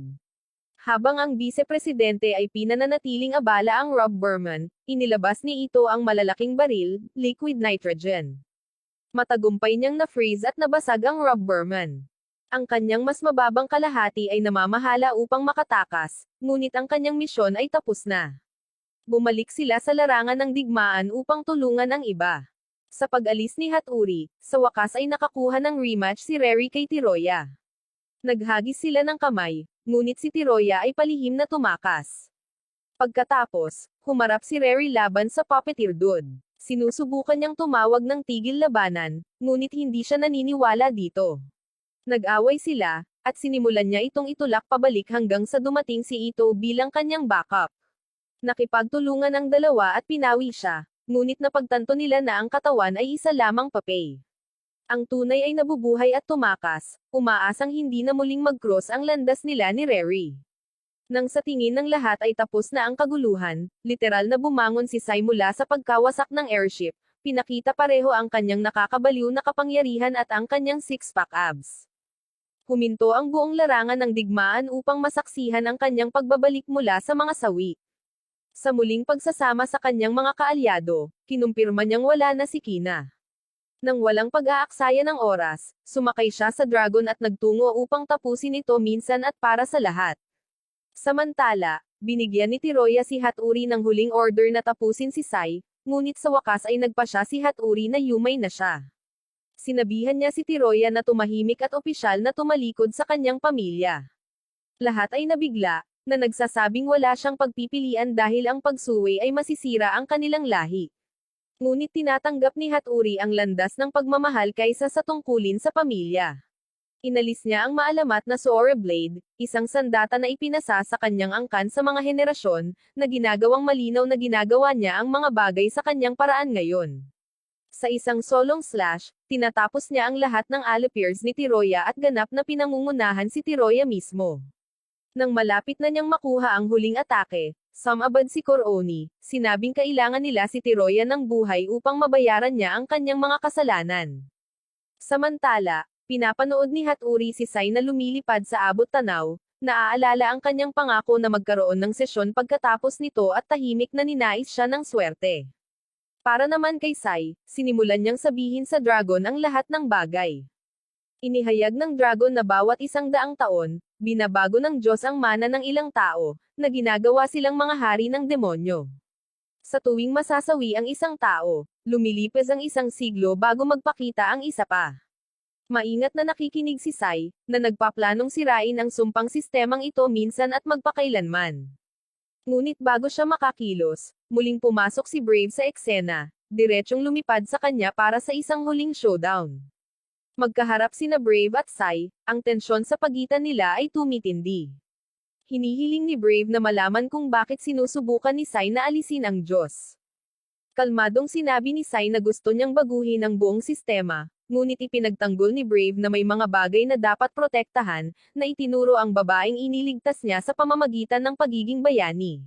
Habang ang Bise-Presidente ay pinananatiling abala ang Rob Berman, inilabas ni Ito ang malalaking baril, liquid nitrogen. Matagumpay niyang na-freeze at nabasag ang Rob Berman. Ang kanyang mas mababang kalahati ay namamahala upang makatakas, ngunit ang kanyang misyon ay tapos na. Bumalik sila sa larangan ng digmaan upang tulungan ang iba. Sa pag-alis ni Haturi, sa wakas ay nakakuha ng rematch si Rary kay Tiroya. Naghagis sila ng kamay, ngunit si Tiroya ay palihim na tumakas. Pagkatapos, humarap si Rary laban sa puppeteer dude. Sinusubukan niyang tumawag ng tigil labanan, ngunit hindi siya naniniwala dito. Nag-away sila, at sinimulan niya itong itulak pabalik hanggang sa dumating si Ito bilang kanyang backup. Nakipagtulungan ang dalawa at pinawi siya, ngunit napagtanto nila na ang katawan ay isa lamang papel. Ang tunay ay nabubuhay at tumakas, umaasang hindi na muling mag-cross ang landas nila ni Rary. Nang sa tingin ng lahat ay tapos na ang kaguluhan, literal na bumangon si Sai mula sa pagkawasak ng airship, pinakita pareho ang kanyang nakakabaliw na kapangyarihan at ang kanyang six-pack abs. Huminto ang buong larangan ng digmaan upang masaksihan ang kanyang pagbabalik mula sa mga sawi. Sa muling pagsasama sa kanyang mga kaalyado, kinumpirma niyang wala na si Kina. Nang walang pag-aaksaya ng oras, sumakay siya sa dragon at nagtungo upang tapusin ito minsan at para sa lahat. Samantala, binigyan ni Tiroya si Haturi ng huling order na tapusin si Sai, ngunit sa wakas ay nagpa siya si Haturi na yumay na siya. Sinabihan niya si Tiroya na tumahimik at opisyal na tumalikod sa kanyang pamilya. Lahat ay nabigla, na nagsasabing wala siyang pagpipilian dahil ang pagsuwi ay masisira ang kanilang lahi. Ngunit tinatanggap ni Haturi ang landas ng pagmamahal kaysa sa tungkulin sa pamilya. Inalis niya ang maalamat na Sora Blade, isang sandata na ipinasa sa kanyang angkan sa mga henerasyon, na ginagawang malinaw na ginagawa niya ang mga bagay sa kanyang paraan ngayon. Sa isang solong slash, tinatapos niya ang lahat ng Allopiers ni Tiroya at ganap na pinangungunahan si Tiroya mismo. Nang malapit na niyang makuha ang huling atake, sumabad si Koroni, sinabing kailangan nila si Tiroya ng buhay upang mabayaran niya ang kanyang mga kasalanan. Samantala, pinapanood ni Haturi si Sai na lumilipad sa abot tanaw, naaalala ang kanyang pangako na magkaroon ng sesyon pagkatapos nito at tahimik na ninais siya ng swerte. Para naman kay Sai, sinimulan niyang sabihin sa dragon ang lahat ng bagay. Inihayag ng dragon na bawat 100 taon, binabago ng Diyos ang mana ng ilang tao, na ginagawa silang mga hari ng demonyo. Sa tuwing masasawi ang isang tao, lumilipas ang isang siglo bago magpakita ang isa pa. Maingat na nakikinig si Sai, na nagpaplanong sirain ang sumpang sistemang ito minsan at magpakailanman. Ngunit bago siya makakilos, muling pumasok si Brave sa eksena, diretsyong lumipad sa kanya para sa isang huling showdown. Magkaharap sina Brave at Sai, ang tensyon sa pagitan nila ay tumitindi. Hinihiling ni Brave na malaman kung bakit sinusubukan ni Sai na alisin ang Diyos. Kalmadong sinabi ni Sai na gusto niyang baguhin ang buong sistema, ngunit ipinagtanggol ni Brave na may mga bagay na dapat protektahan, na itinuro ang babaeng iniligtas niya sa pamamagitan ng pagiging bayani.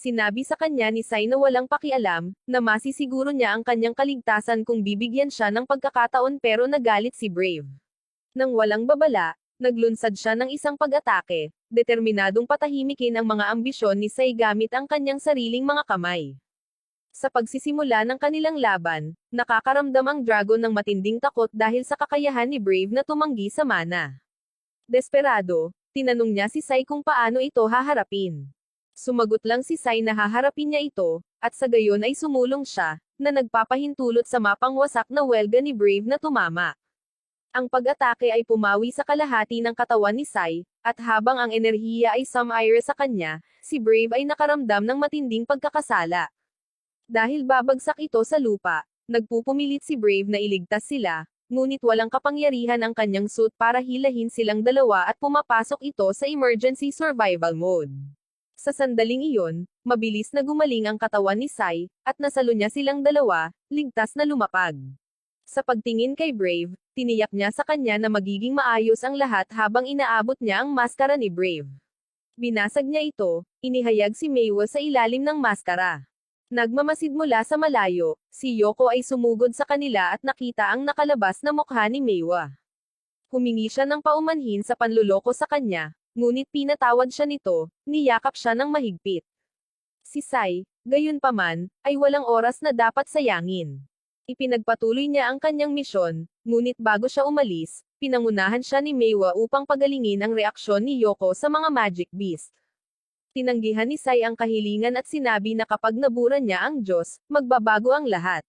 Sinabi sa kanya ni Sai na walang pakialam, na masisiguro niya ang kanyang kaligtasan kung bibigyan siya ng pagkakataon pero nagalit si Brave. Nang walang babala, naglunsad siya ng isang pag-atake, determinadong patahimikin ang mga ambisyon ni Sai gamit ang kanyang sariling mga kamay. Sa pagsisimula ng kanilang laban, nakakaramdam ang dragon ng matinding takot dahil sa kakayahan ni Brave na tumanggi sa mana. Desperado, tinanong niya si Sai kung paano ito haharapin. Sumagot lang si Sai na haharapin niya ito, at sa gayon ay sumulong siya, na nagpapahintulot sa mapang wasak na welga ni Brave na tumama. Ang pag-atake ay pumawi sa kalahati ng katawan ni Sai, at habang ang enerhiya ay sumire sa kanya, si Brave ay nakaramdam ng matinding pagkakasala. Dahil babagsak ito sa lupa, nagpupumilit si Brave na iligtas sila, ngunit walang kapangyarihan ang kanyang suit para hilahin silang dalawa at pumapasok ito sa emergency survival mode. Sa sandaling iyon, mabilis na gumaling ang katawan ni Sai, at nasalo niya silang dalawa, ligtas na lumapag. Sa pagtingin kay Brave, tiniyak niya sa kanya na magiging maayos ang lahat habang inaabot niya ang maskara ni Brave. Binasag niya ito, inihayag si Meiwa sa ilalim ng maskara. Nagmamasid mula sa malayo, si Yoko ay sumugod sa kanila at nakita ang nakalabas na mukha ni Meiwa. Humingi siya ng paumanhin sa panluloko sa kanya, ngunit pinatawad siya nito, niyakap siya ng mahigpit. Si Sai, gayunpaman, ay walang oras na dapat sayangin. Ipinagpatuloy niya ang kanyang misyon, ngunit bago siya umalis, pinangunahan siya ni Meiwa upang pagalingin ang reaksyon ni Yoko sa mga magic beast. Tinanggihan ni Sai ang kahilingan at sinabi na kapag nabura niya ang Diyos, magbabago ang lahat.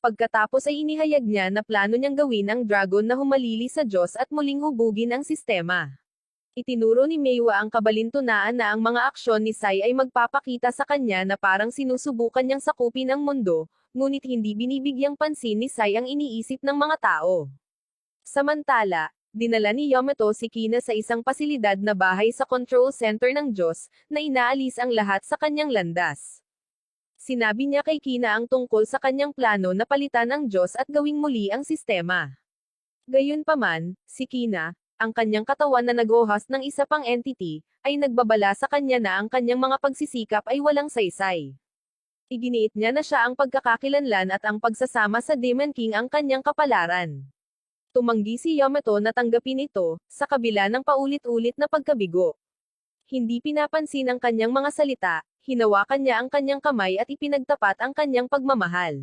Pagkatapos ay inihayag niya na plano niyang gawin ang dragon na humalili sa Diyos at muling hubugin ang sistema. Itinuro ni Meiwa ang kabalintunaan na ang mga aksyon ni Sai ay magpapakita sa kanya na parang sinusubukan niyang sakupin ang mundo, ngunit hindi binibigyang pansin ni Sai ang iniisip ng mga tao. Samantala, dinala ni Yamato si Kina sa isang pasilidad na bahay sa control center ng Diyos, na inaalis ang lahat sa kanyang landas. Sinabi niya kay Kina ang tungkol sa kanyang plano na palitan ang Diyos at gawing muli ang sistema. Gayunpaman, si Kina, ang kanyang katawan na nag-host ng isa pang entity, ay nagbabala sa kanya na ang kanyang mga pagsisikap ay walang saysay. Iginiit niya na siya ang pagkakakilanlan at ang pagsasama sa Demon King ang kanyang kapalaran. Tumanggi si Yamato na tanggapin ito, sa kabila ng paulit-ulit na pagkabigo. Hindi pinapansin ang kanyang mga salita, hinawakan niya ang kanyang kamay at ipinagtapat ang kanyang pagmamahal.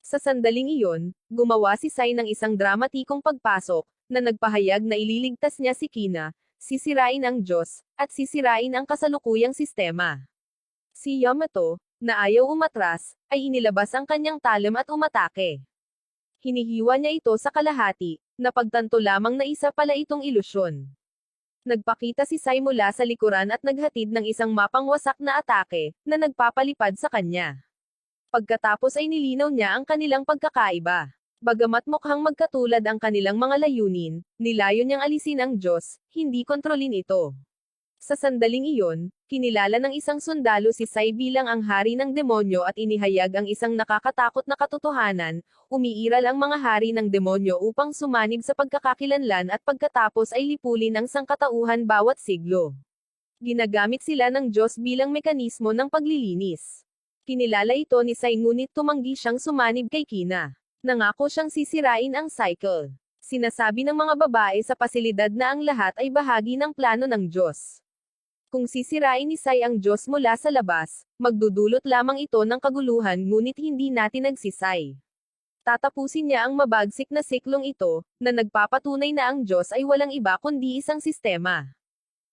Sa sandaling iyon, gumawa si Sai ng isang dramatikong pagpasok, na nagpahayag na ililigtas niya si Kina, sisirain ang Diyos, at sisirain ang kasalukuyang sistema. Si Yamato, na ayaw umatras, ay inilabas ang kanyang talem at umatake. Hinihiwa niya ito sa kalahati, napagtanto lamang na isa pala itong ilusyon. Nagpakita si Sai mula sa likuran at naghatid ng isang mapang wasak na atake, na nagpapalipad sa kanya. Pagkatapos ay nilinaw niya ang kanilang pagkakaiba. Bagamat mukhang magkatulad ang kanilang mga layunin, nilayo niyang alisin ang Diyos, hindi kontrolin ito. Sa sandaling iyon, kinilala ng isang sundalo si Sai bilang ang hari ng demonyo at inihayag ang isang nakakatakot na katotohanan, umiiral ang mga hari ng demonyo upang sumanib sa pagkakakilanlan at pagkatapos ay lipulin ang sangkatauhan bawat siglo. Ginagamit sila ng Diyos bilang mekanismo ng paglilinis. Kinilala ito ni Sai ngunit tumanggi siyang sumanib kay Kina. Nangako siyang sisirain ang cycle. Sinasabi ng mga babae sa pasilidad na ang lahat ay bahagi ng plano ng Diyos. Kung sisirain ni Sai ang Diyos mula sa labas, magdudulot lamang ito ng kaguluhan ngunit hindi natin nagsisay. Tatapusin niya ang mabagsik na siklong ito, na nagpapatunay na ang Diyos ay walang iba kundi isang sistema.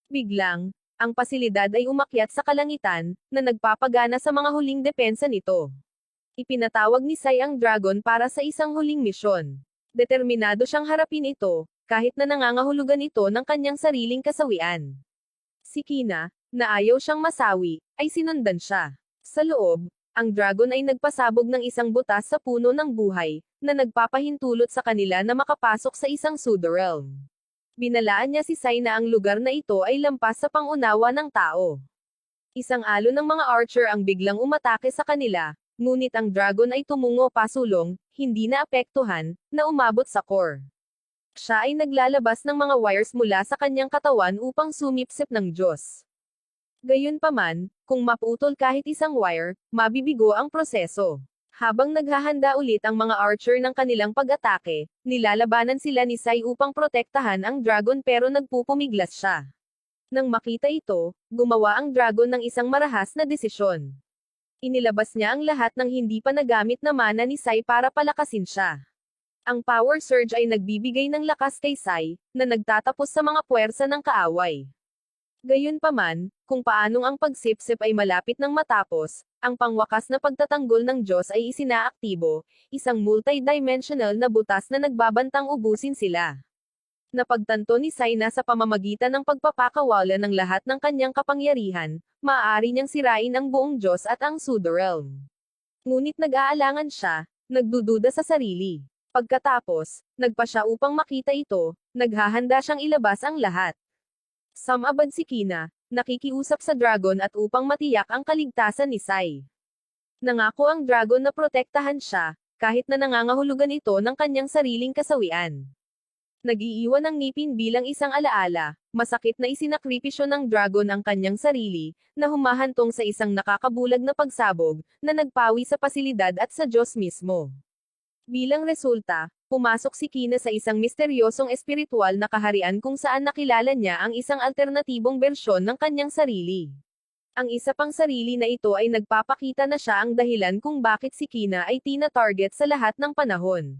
Biglang, ang pasilidad ay umakyat sa kalangitan, na nagpapagana sa mga huling depensa nito. Ipinatawag ni Sai ang dragon para sa isang huling misyon. Determinado siyang harapin ito, kahit na nangangahulugan ito ng kanyang sariling kasawian. Si Kina, na ayaw siyang masawi, ay sinundan siya. Sa loob, ang dragon ay nagpasabog ng isang butas sa puno ng buhay, na nagpapahintulot sa kanila na makapasok sa isang pseudo-realm. Binalaan niya si Sai na ang lugar na ito ay lampas sa pangunawa ng tao. Isang alo ng mga archer ang biglang umatake sa kanila, ngunit ang dragon ay tumungo pasulong, hindi na apektuhan, na umabot sa core. Siya ay naglalabas ng mga wires mula sa kanyang katawan upang sumipsip ng Diyos. Gayunpaman, kung maputol kahit isang wire, mabibigo ang proseso. Habang naghahanda ulit ang mga archer ng kanilang pag-atake, nilalabanan sila ni Sai upang protektahan ang dragon pero nagpupumiglas siya. Nang makita ito, gumawa ang dragon ng isang marahas na desisyon. Inilabas niya ang lahat ng hindi pa nagamit na mana ni Sai para palakasin siya. Ang power surge ay nagbibigay ng lakas kay Sai, na nagtatapos sa mga puwersa ng kaaway. Gayunpaman, kung paanong ang pagsipsip ay malapit ng matapos, ang pangwakas na pagtatanggol ng Diyos ay isinaaktibo, isang multi-dimensional na butas na nagbabantang ubusin sila. Napagtanto ni Sai na sa pamamagitan ng pagpapakawala ng lahat ng kanyang kapangyarihan, maaari niyang sirain ang buong Diyos at ang Pseudo-realm. Ngunit nag-aalangan siya, nagdududa sa sarili. Pagkatapos, nagpa siya upang makita ito, naghahanda siyang ilabas ang lahat. Sumabad si Kina, nakikiusap sa dragon at upang matiyak ang kaligtasan ni Sai. Nangako ang dragon na protektahan siya, kahit na nangangahulugan ito ng kanyang sariling kasawian. Nag-iiwan ng ngipin bilang isang alaala, masakit na isinakripisyo ng dragon ang kanyang sarili, na humahantong sa isang nakakabulag na pagsabog, na nagpawi sa pasilidad at sa Diyos mismo. Bilang resulta, pumasok si Kina sa isang misteryosong espiritual na kaharian kung saan nakilala niya ang isang alternatibong bersyon ng kanyang sarili. Ang isa pang sarili na ito ay nagpapakita na siya ang dahilan kung bakit si Kina ay tina-target sa lahat ng panahon.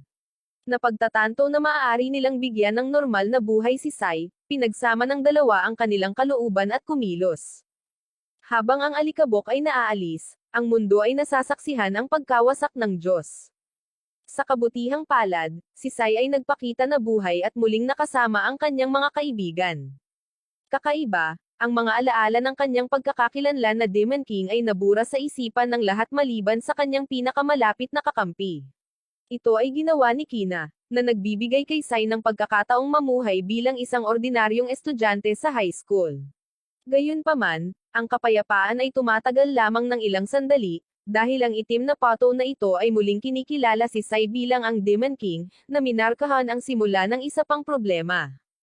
Napagtatanto na maaari nilang bigyan ng normal na buhay si Sai, pinagsama ng dalawa ang kanilang kalooban at kumilos. Habang ang alikabok ay naaalis, ang mundo ay nasasaksihan ang pagkawasak ng Diyos. Sa kabutihang palad, si Sai ay nagpakita na buhay at muling nakasama ang kanyang mga kaibigan. Kakaiba, ang mga alaala ng kanyang pagkakakilanlan na Demon King ay nabura sa isipan ng lahat maliban sa kanyang pinakamalapit na kakampi. Ito ay ginawa ni Kina, na nagbibigay kay Sai ng pagkakataong mamuhay bilang isang ordinaryong estudyante sa high school. Gayunpaman, ang kapayapaan ay tumatagal lamang ng ilang sandali, dahil ang itim na pato na ito ay muling kinikilala si Sai bilang ang Demon King, na minarkahan ang simula ng isa pang problema.